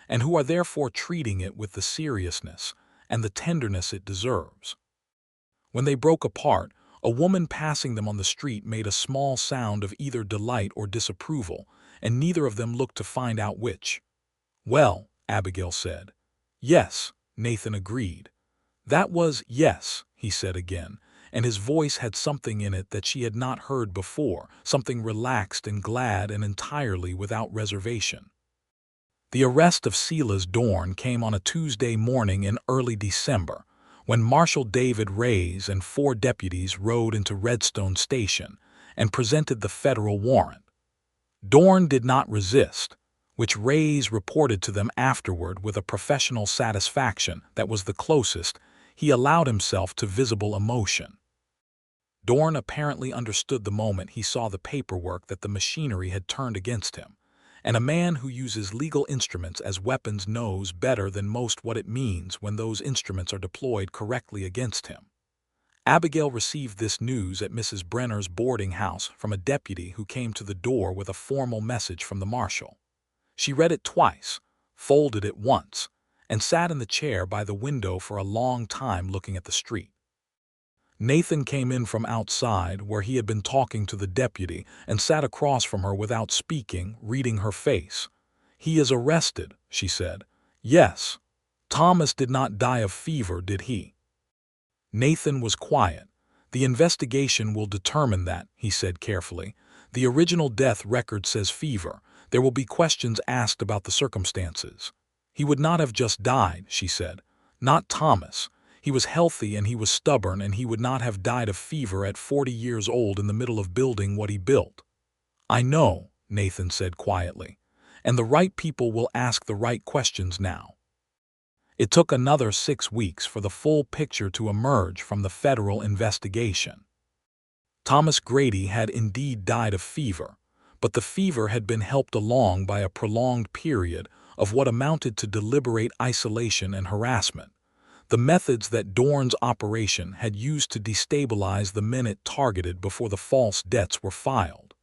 and who are therefore treating it with the seriousness and the tenderness it deserves. When they broke apart, a woman passing them on the street made a small sound of either delight or disapproval, and neither of them looked to find out which. "Well," Abigail said. "Yes," Nathan agreed. "That was yes," he said again, and his voice had something in it that she had not heard before, something relaxed and glad and entirely without reservation. The arrest of Silas Dorn came on a Tuesday morning in early December, when Marshal David Reyes and 4 deputies rode into Redstone Station and presented the federal warrant. Dorn did not resist, which Reyes reported to them afterward with a professional satisfaction that was the closest he allowed himself to visible emotion. Dorn apparently understood the moment he saw the paperwork that the machinery had turned against him, and a man who uses legal instruments as weapons knows better than most what it means when those instruments are deployed correctly against him. Abigail received this news at Mrs. Brenner's boarding house from a deputy who came to the door with a formal message from the marshal. She read it twice, folded it once, and sat in the chair by the window for a long time looking at the street. Nathan came in from outside, where he had been talking to the deputy, and sat across from her without speaking, reading her face. "He is arrested," she said. "Yes. Thomas did not die of fever, did he?" Nathan was quiet. "The investigation will determine that," he said carefully. "The original death record says fever. There will be questions asked about the circumstances." "He would not have just died," she said. "Not Thomas. He was healthy and he was stubborn, and he would not have died of fever at 40 years old in the middle of building what he built." "I know," Nathan said quietly, "and the right people will ask the right questions now." It took another 6 weeks for the full picture to emerge from the federal investigation. Thomas Grady had indeed died of fever, but the fever had been helped along by a prolonged period of what amounted to deliberate isolation and harassment, the methods that Dorn's operation had used to destabilize the men it targeted before the false debts were filed.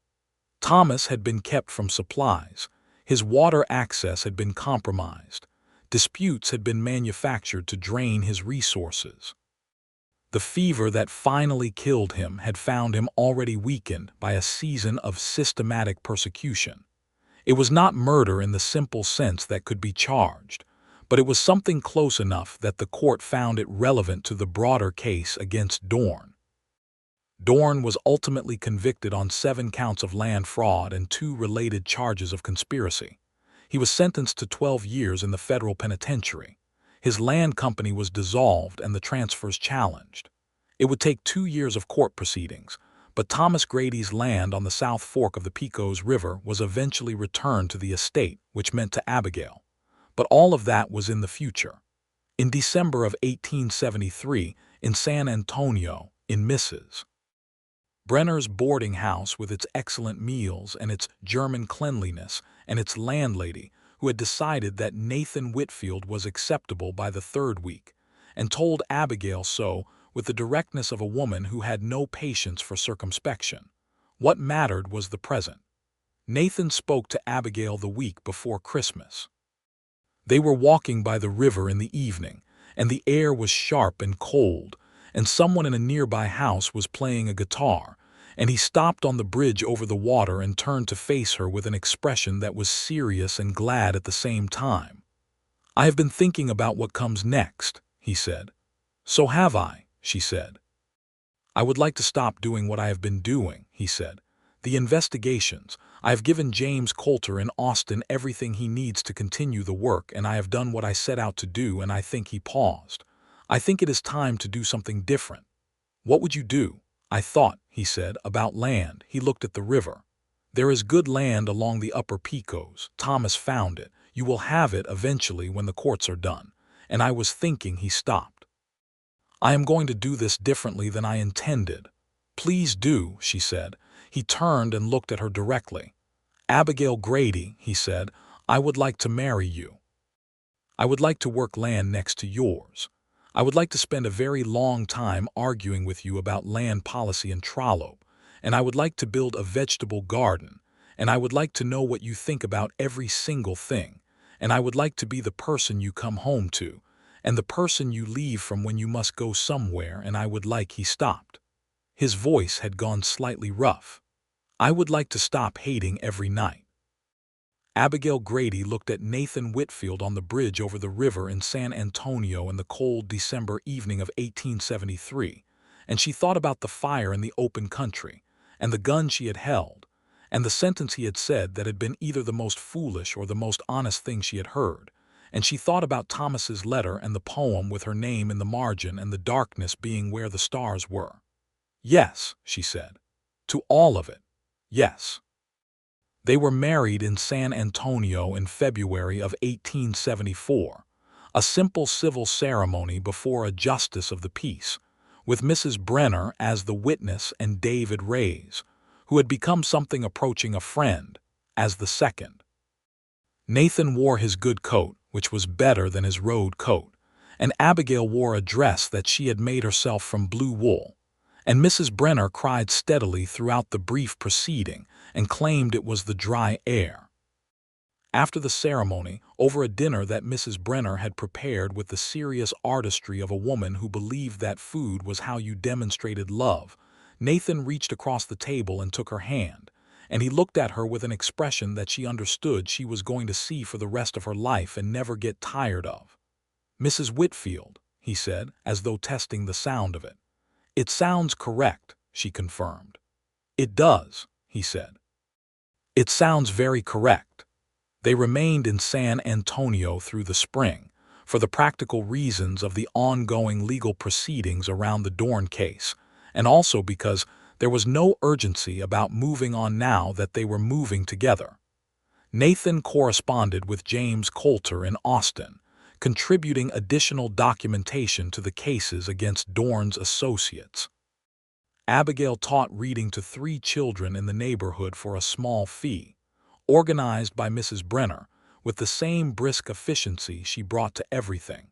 Thomas had been kept from supplies, his water access had been compromised, disputes had been manufactured to drain his resources. The fever that finally killed him had found him already weakened by a season of systematic persecution. It was not murder in the simple sense that could be charged, but it was something close enough that the court found it relevant to the broader case against Dorn. Dorn was ultimately convicted on 7 counts of land fraud and 2 related charges of conspiracy. He was sentenced to 12 years in the federal penitentiary. His land company was dissolved and the transfers challenged. It would take 2 years of court proceedings, but Thomas Grady's land on the South Fork of the Pecos River was eventually returned to the estate, which meant to Abigail. But all of that was in the future. In December of 1873, in San Antonio, in Mrs. Brenner's boarding house with its excellent meals and its German cleanliness and its landlady, who had decided that Nathan Whitfield was acceptable by the 3rd week, and told Abigail so with the directness of a woman who had no patience for circumspection. What mattered was the present. Nathan spoke to Abigail the week before Christmas. They were walking by the river in the evening, and the air was sharp and cold, and someone in a nearby house was playing a guitar, and he stopped on the bridge over the water and turned to face her with an expression that was serious and glad at the same time. "I have been thinking about what comes next," he said. "So have I," she said. "I would like to stop doing what I have been doing," he said. "The investigations. I have given James Coulter in Austin everything he needs to continue the work, and I have done what I set out to do," and I think he paused. "I think it is time to do something different." "What would you do?" "I thought," he said, "about land." He looked at the river. "There is good land along the upper Pecos. Thomas found it. You will have it eventually when the courts are done." And I was thinking. He stopped. "I am going to do this differently than I intended." "Please do," she said. He turned and looked at her directly. "Abigail Grady," he said, "I would like to marry you. I would like to work land next to yours. I would like to spend a very long time arguing with you about land policy and Trollope, and I would like to build a vegetable garden, and I would like to know what you think about every single thing, and I would like to be the person you come home to, and the person you leave from when you must go somewhere, and I would like—" He stopped. His voice had gone slightly rough. "I would like to stop hating every night." Abigail Grady looked at Nathan Whitfield on the bridge over the river in San Antonio in the cold December evening of 1873, and she thought about the fire in the open country, and the gun she had held, and the sentence he had said that had been either the most foolish or the most honest thing she had heard, and she thought about Thomas's letter and the poem with her name in the margin and the darkness being where the stars were. "Yes," she said. "To all of it. Yes." They were married in San Antonio in February of 1874, a simple civil ceremony before a justice of the peace, with Mrs. Brenner as the witness and David Reyes, who had become something approaching a friend, as the second. Nathan wore his good coat, which was better than his road coat, and Abigail wore a dress that she had made herself from blue wool, and Mrs. Brenner cried steadily throughout the brief proceeding and claimed it was the dry air. After the ceremony, over a dinner that Mrs. Brenner had prepared with the serious artistry of a woman who believed that food was how you demonstrated love, Nathan reached across the table and took her hand, and he looked at her with an expression that she understood she was going to see for the rest of her life and never get tired of. "Mrs. Whitfield," he said, as though testing the sound of it. "It sounds correct," she confirmed. "It does," he said. "It sounds very correct." They remained in San Antonio through the spring, for the practical reasons of the ongoing legal proceedings around the Dorn case, and also because there was no urgency about moving on now that they were moving together. Nathan corresponded with James Coulter in Austin, contributing additional documentation to the cases against Dorn's associates. Abigail taught reading to 3 children in the neighborhood for a small fee, organized by Mrs. Brenner, with the same brisk efficiency she brought to everything.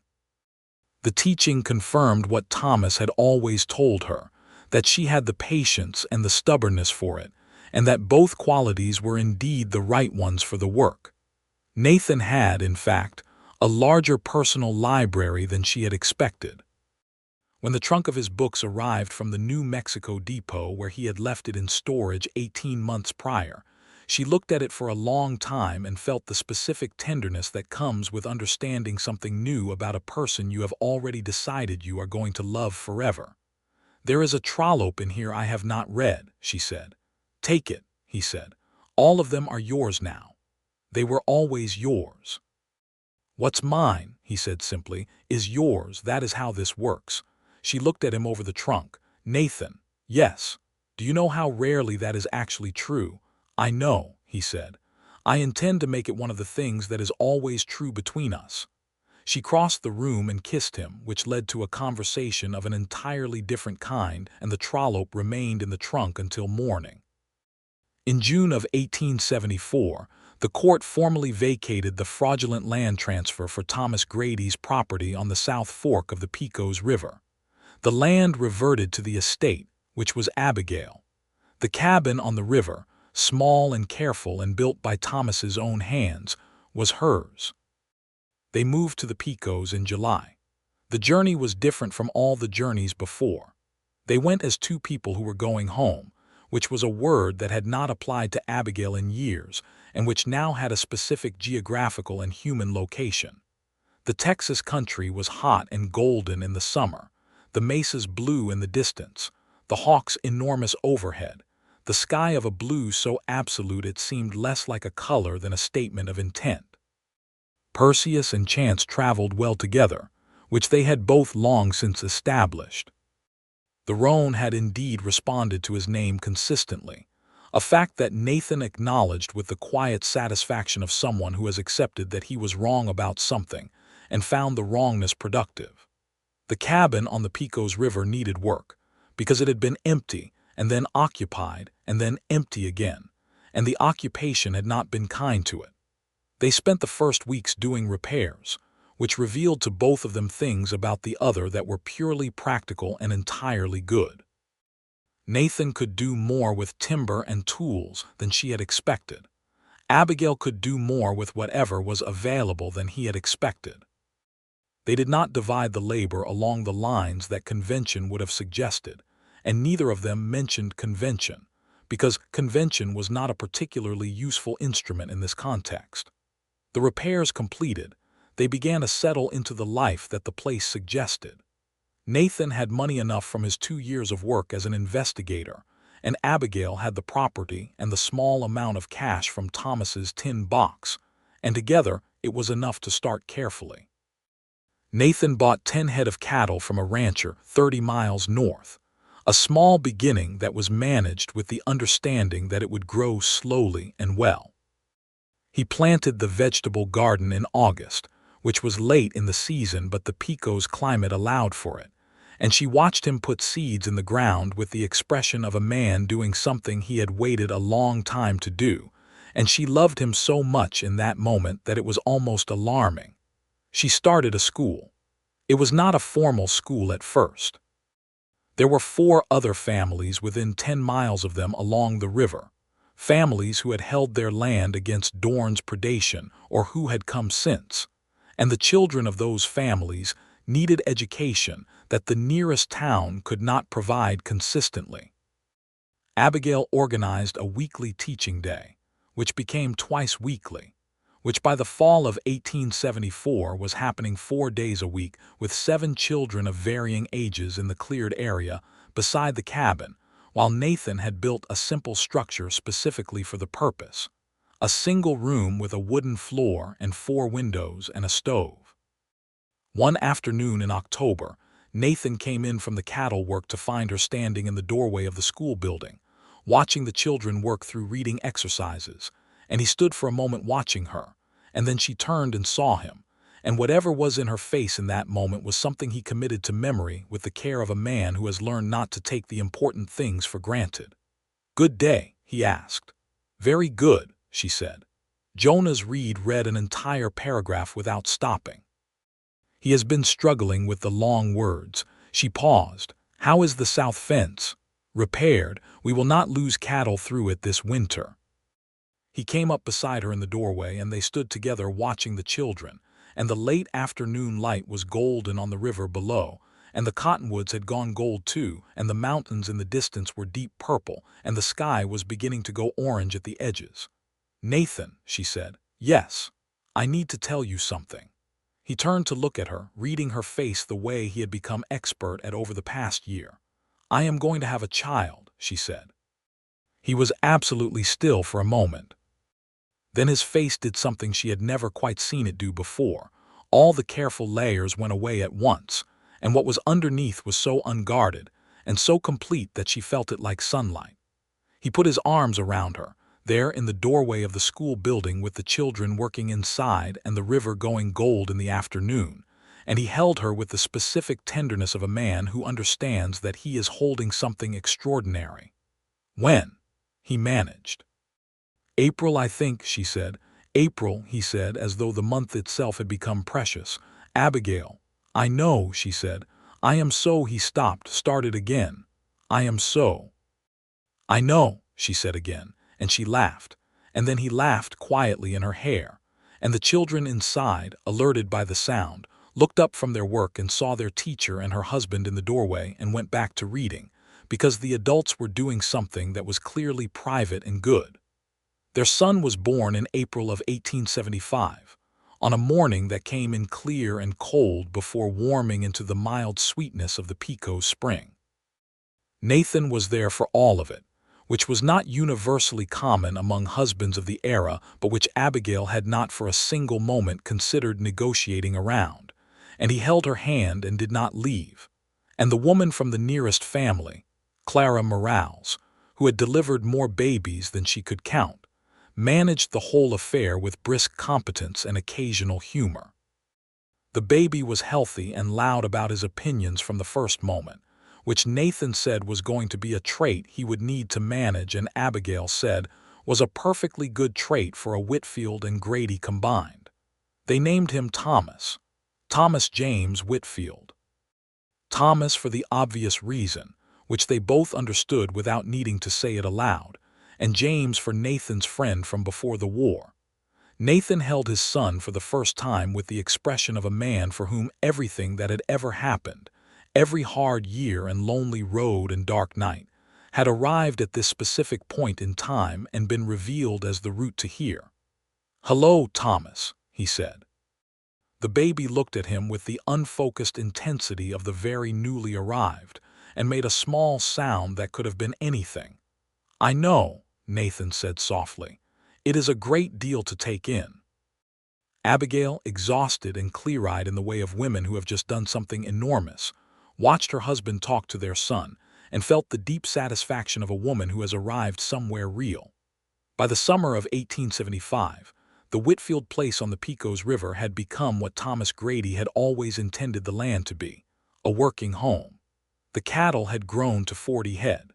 The teaching confirmed what Thomas had always told her, that she had the patience and the stubbornness for it, and that both qualities were indeed the right ones for the work. Nathan had, in fact, a larger personal library than she had expected. When the trunk of his books arrived from the New Mexico depot where he had left it in storage 18 months prior, She looked at it for a long time and felt the specific tenderness that comes with understanding something new about a person you have already decided you are going to love forever. "There is a trollope in here I have not read," she said. "Take it," he said. "All of them are yours now. They were always yours." "What's mine," he said simply, "is yours. That is how this works." She looked at him over the trunk. "Nathan, yes. Do you know how rarely that is actually true?" "I know," he said. "I intend to make it one of the things that is always true between us." She crossed the room and kissed him, which led to a conversation of an entirely different kind, and the trollope remained in the trunk until morning. In June of 1874, the court formally vacated the fraudulent land transfer for Thomas Grady's property on the South Fork of the Pecos River. The land reverted to the estate, which was Abigail. The cabin on the river, small and careful and built by Thomas's own hands, was hers. They moved to the Pecos in July. The journey was different from all the journeys before. They went as two people who were going home, which was a word that had not applied to Abigail in years and which now had a specific geographical and human location. The Texas country was hot and golden in the summer, the mesas blue in the distance, the hawks enormous overhead, the sky of a blue so absolute it seemed less like a color than a statement of intent. Perseus and Chance traveled well together, which they had both long since established. The roan had indeed responded to his name consistently, a fact that Nathan acknowledged with the quiet satisfaction of someone who has accepted that he was wrong about something and found the wrongness productive. The cabin on the Pecos River needed work, because it had been empty and then occupied and then empty again, and the occupation had not been kind to it. They spent the first weeks doing repairs, which revealed to both of them things about the other that were purely practical and entirely good. Nathan could do more with timber and tools than she had expected. Abigail could do more with whatever was available than he had expected. They did not divide the labor along the lines that convention would have suggested, and neither of them mentioned convention, because convention was not a particularly useful instrument in this context. The repairs completed, they began to settle into the life that the place suggested. Nathan had money enough from his 2 years of work as an investigator, and Abigail had the property and the small amount of cash from Thomas's tin box, and together it was enough to start carefully. Nathan bought 10 head of cattle from a rancher 30 miles north, a small beginning that was managed with the understanding that it would grow slowly and well. He planted the vegetable garden in August, which was late in the season, but the Pecos climate allowed for it, and she watched him put seeds in the ground with the expression of a man doing something he had waited a long time to do, and she loved him so much in that moment that it was almost alarming. She started a school. It was not a formal school at first. There were 4 other families within 10 miles of them along the river, families who had held their land against Dorn's predation or who had come since, and the children of those families needed education that the nearest town could not provide consistently. Abigail organized a weekly teaching day, which became twice weekly, which by the fall of 1874 was happening 4 days a week with 7 children of varying ages in the cleared area beside the cabin, while Nathan had built a simple structure specifically for the purpose, a single room with a wooden floor and 4 windows and a stove. One afternoon in October, Nathan came in from the cattle work to find her standing in the doorway of the school building, watching the children work through reading exercises, and he stood for a moment watching her, and then she turned and saw him, and whatever was in her face in that moment was something he committed to memory with the care of a man who has learned not to take the important things for granted. "Good day," he asked. "Very good," she said. Jonas Reed read an entire paragraph without stopping. He has been struggling with the long words. She paused. "How is the south fence?" "Repaired. We will not lose cattle through it this winter." He came up beside her in the doorway, and they stood together watching the children, and the late afternoon light was golden on the river below, and the cottonwoods had gone gold too, and the mountains in the distance were deep purple, and the sky was beginning to go orange at the edges. "Nathan," she said. "Yes, I need to tell you something." He turned to look at her, reading her face the way he had become expert at over the past year. "I am going to have a child," she said. He was absolutely still for a moment. Then his face did something she had never quite seen it do before. All the careful layers went away at once, and what was underneath was so unguarded and so complete that she felt it like sunlight. He put his arms around her, there in the doorway of the school building with the children working inside and the river going gold in the afternoon, and he held her with the specific tenderness of a man who understands that he is holding something extraordinary. "When?" he managed. "April, I think," she said. "April," he said, as though the month itself had become precious. "Abigail." "I know," she said. "I am so—" He stopped, started again. "I am so—" "I know," she said again, and she laughed. And then he laughed quietly in her hair. And the children inside, alerted by the sound, looked up from their work and saw their teacher and her husband in the doorway and went back to reading, because the adults were doing something that was clearly private and good. Their son was born in April of 1875, on a morning that came in clear and cold before warming into the mild sweetness of the Pecos spring. Nathan was there for all of it, which was not universally common among husbands of the era, but which Abigail had not for a single moment considered negotiating around, and he held her hand and did not leave. And the woman from the nearest family, Clara Morales, who had delivered more babies than she could count, managed the whole affair with brisk competence and occasional humor. The baby was healthy and loud about his opinions from the first moment, which Nathan said was going to be a trait he would need to manage, and Abigail said was a perfectly good trait for a Whitfield and Grady combined. They named him Thomas James Whitfield. Thomas for the obvious reason, which they both understood without needing to say it aloud, and James for Nathan's friend from before the war. Nathan held his son for the first time with the expression of a man for whom everything that had ever happened, every hard year and lonely road and dark night, had arrived at this specific point in time and been revealed as the route to here. "Hello, Thomas," he said. The baby looked at him with the unfocused intensity of the very newly arrived and made a small sound that could have been anything. "I know," Nathan said softly. "It is a great deal to take in." Abigail, exhausted and clear-eyed in the way of women who have just done something enormous, watched her husband talk to their son and felt the deep satisfaction of a woman who has arrived somewhere real. By the summer of 1875, the Whitfield place on the Pecos River had become what Thomas Grady had always intended the land to be, a working home. The cattle had grown to 40 head.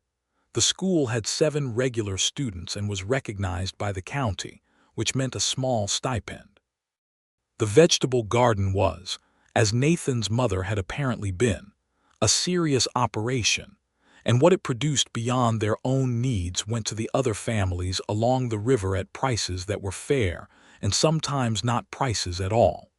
The school had 7 regular students and was recognized by the county, which meant a small stipend. The vegetable garden was, as Nathan's mother had apparently been, a serious operation, and what it produced beyond their own needs went to the other families along the river at prices that were fair and sometimes not prices at all.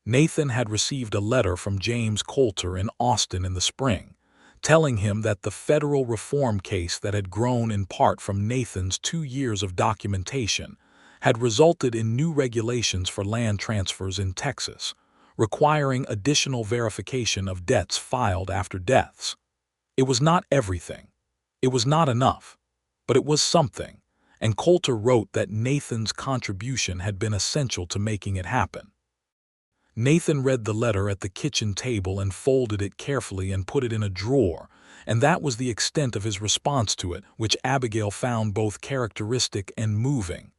Nathan had received a letter from James Coulter in Austin in the spring, telling him that the federal reform case that had grown in part from Nathan's 2 years of documentation had resulted in new regulations for land transfers in Texas, requiring additional verification of debts filed after deaths. It was not everything. It was not enough. But it was something, and Coulter wrote that Nathan's contribution had been essential to making it happen. Nathan read the letter at the kitchen table and folded it carefully and put it in a drawer, and that was the extent of his response to it, which Abigail found both characteristic and moving.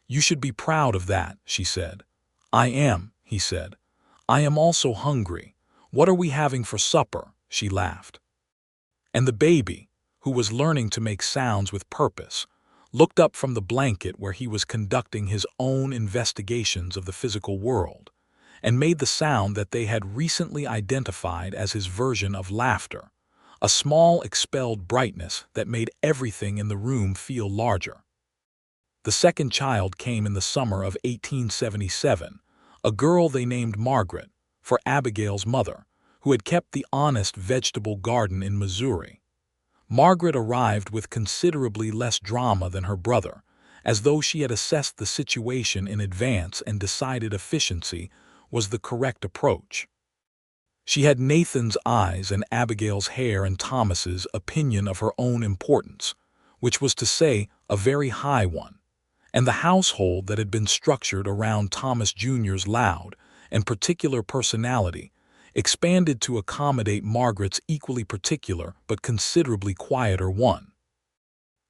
"You should be proud of that," she said. "I am," he said. "I am also hungry. What are we having for supper?" she laughed. And the baby, who was learning to make sounds with purpose, looked up from the blanket where he was conducting his own investigations of the physical world, and made the sound that they had recently identified as his version of laughter, a small expelled brightness that made everything in the room feel larger. The second child came in the summer of 1877, a girl they named Margaret, for Abigail's mother, who had kept the honest vegetable garden in Missouri. Margaret arrived with considerably less drama than her brother, as though she had assessed the situation in advance and decided efficiency was the correct approach. She had Nathan's eyes and Abigail's hair and Thomas's opinion of her own importance, which was to say, a very high one, and the household that had been structured around Thomas Jr.'s loud and particular personality expanded to accommodate Margaret's equally particular but considerably quieter one.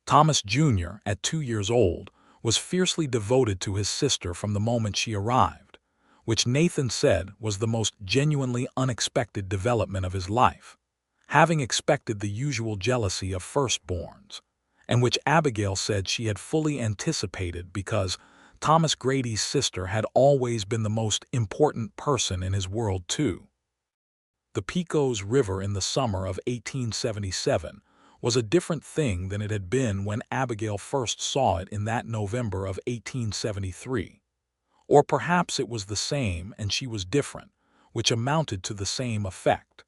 Thomas Jr., at 2 years old, was fiercely devoted to his sister from the moment she arrived, which Nathan said was the most genuinely unexpected development of his life, having expected the usual jealousy of firstborns, and which Abigail said she had fully anticipated because Thomas Grady's sister had always been the most important person in his world too. The Pecos River in the summer of 1877 was a different thing than it had been when Abigail first saw it in that November of 1873. Or perhaps it was the same and she was different, which amounted to the same effect.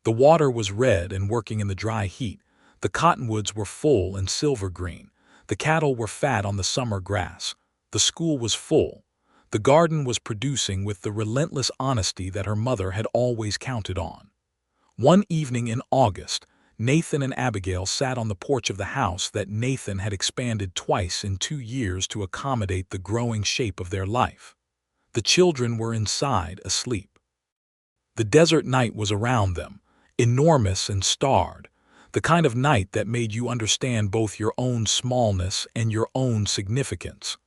The water was red and working in the dry heat, the cottonwoods were full and silver green, the cattle were fat on the summer grass, the school was full, the garden was producing with the relentless honesty that her mother had always counted on. One evening in August, Nathan and Abigail sat on the porch of the house that Nathan had expanded twice in 2 years to accommodate the growing shape of their life. The children were inside, asleep. The desert night was around them, enormous and starred, the kind of night that made you understand both your own smallness and your own significance.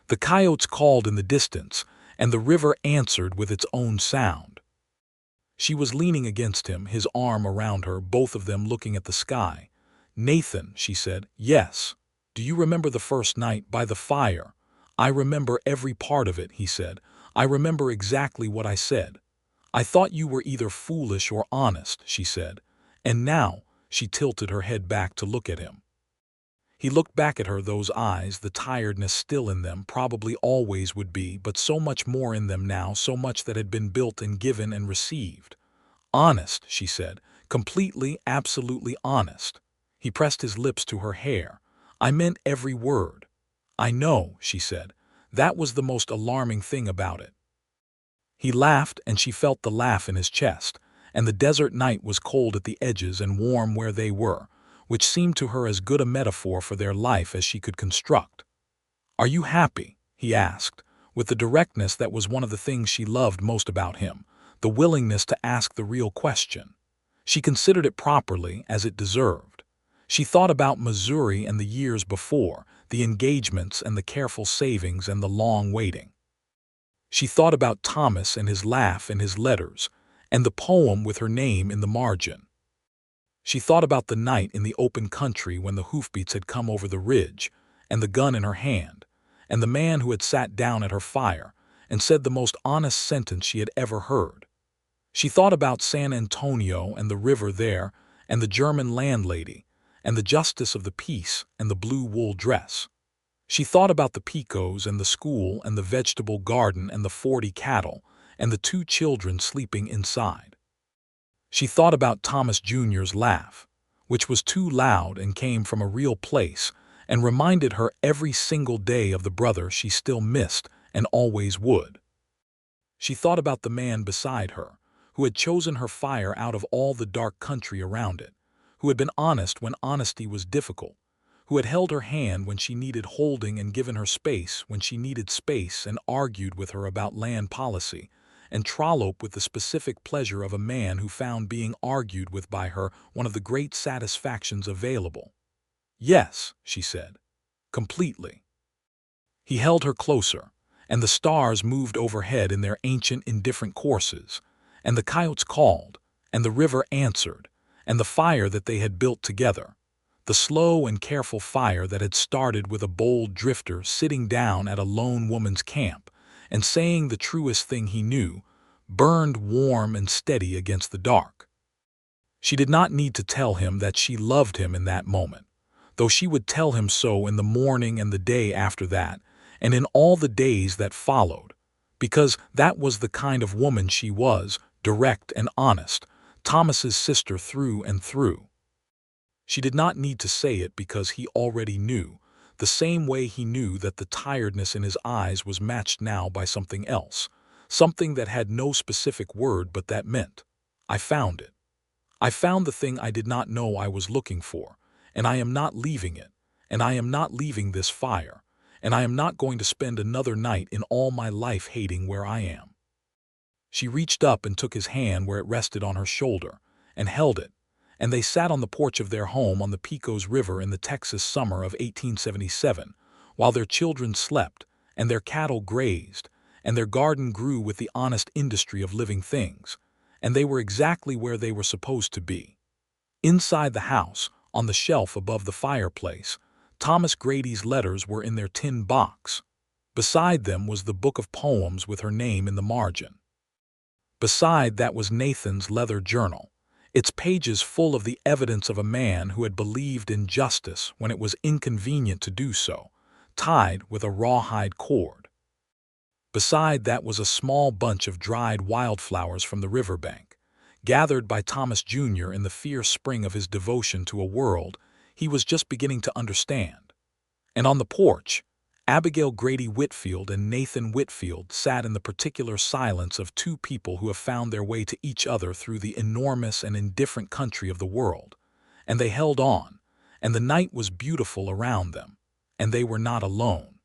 The coyotes called in the distance, and the river answered with its own sound. She was leaning against him, his arm around her, both of them looking at the sky. "Nathan," she said, "yes. Do you remember the first night by the fire?" "I remember every part of it," he said. "I remember exactly what I said." "I thought you were either foolish or honest," she said. "And now," she tilted her head back to look at him. He looked back at her, those eyes, the tiredness still in them, probably always would be, but so much more in them now, so much that had been built and given and received. "Honest," she said, "completely, absolutely honest." He pressed his lips to her hair. "I meant every word." "I know," she said. "That was the most alarming thing about it." He laughed, and she felt the laugh in his chest, and the desert night was cold at the edges and warm where they were, which seemed to her as good a metaphor for their life as she could construct. "Are you happy?" he asked, with the directness that was one of the things she loved most about him, the willingness to ask the real question. She considered it properly, as it deserved. She thought about Missouri and the years before, the engagements and the careful savings and the long waiting. She thought about Thomas and his laugh and his letters, and the poem with her name in the margin. She thought about the night in the open country when the hoofbeats had come over the ridge, and the gun in her hand, and the man who had sat down at her fire and said the most honest sentence she had ever heard. She thought about San Antonio and the river there, and the German landlady, and the justice of the peace and the blue wool dress. She thought about the Pecos and the school and the vegetable garden and the 40 cattle and the 2 children sleeping inside. She thought about Thomas Jr.'s laugh, which was too loud and came from a real place, and reminded her every single day of the brother she still missed and always would. She thought about the man beside her, who had chosen her fire out of all the dark country around it, who had been honest when honesty was difficult, who had held her hand when she needed holding and given her space when she needed space and argued with her about land policy, and trolloped with the specific pleasure of a man who found being argued with by her one of the great satisfactions available. "Yes," she said, "completely." He held her closer, and the stars moved overhead in their ancient indifferent courses, and the coyotes called, and the river answered, and the fire that they had built together, the slow and careful fire that had started with a bold drifter sitting down at a lone woman's camp and saying the truest thing he knew, burned warm and steady against the dark. She did not need to tell him that she loved him in that moment, though she would tell him so in the morning and the day after that, and in all the days that followed, because that was the kind of woman she was, direct and honest, Thomas's sister through and through. She did not need to say it because he already knew, the same way he knew that the tiredness in his eyes was matched now by something else, something that had no specific word but that meant, I found it. I found the thing I did not know I was looking for, and I am not leaving it, and I am not leaving this fire, and I am not going to spend another night in all my life hating where I am. She reached up and took his hand where it rested on her shoulder, and held it, and they sat on the porch of their home on the Pecos River in the Texas summer of 1877, while their children slept, and their cattle grazed, and their garden grew with the honest industry of living things, and they were exactly where they were supposed to be. Inside the house, on the shelf above the fireplace, Thomas Grady's letters were in their tin box. Beside them was the book of poems with her name in the margin. Beside that was Nathan's leather journal, its pages full of the evidence of a man who had believed in justice when it was inconvenient to do so, tied with a rawhide cord. Beside that was a small bunch of dried wildflowers from the riverbank, gathered by Thomas Jr. in the fierce spring of his devotion to a world he was just beginning to understand. And on the porch, Abigail Grady Whitfield and Nathan Whitfield sat in the particular silence of two people who have found their way to each other through the enormous and indifferent country of the world. And they held on, and the night was beautiful around them, and they were not alone.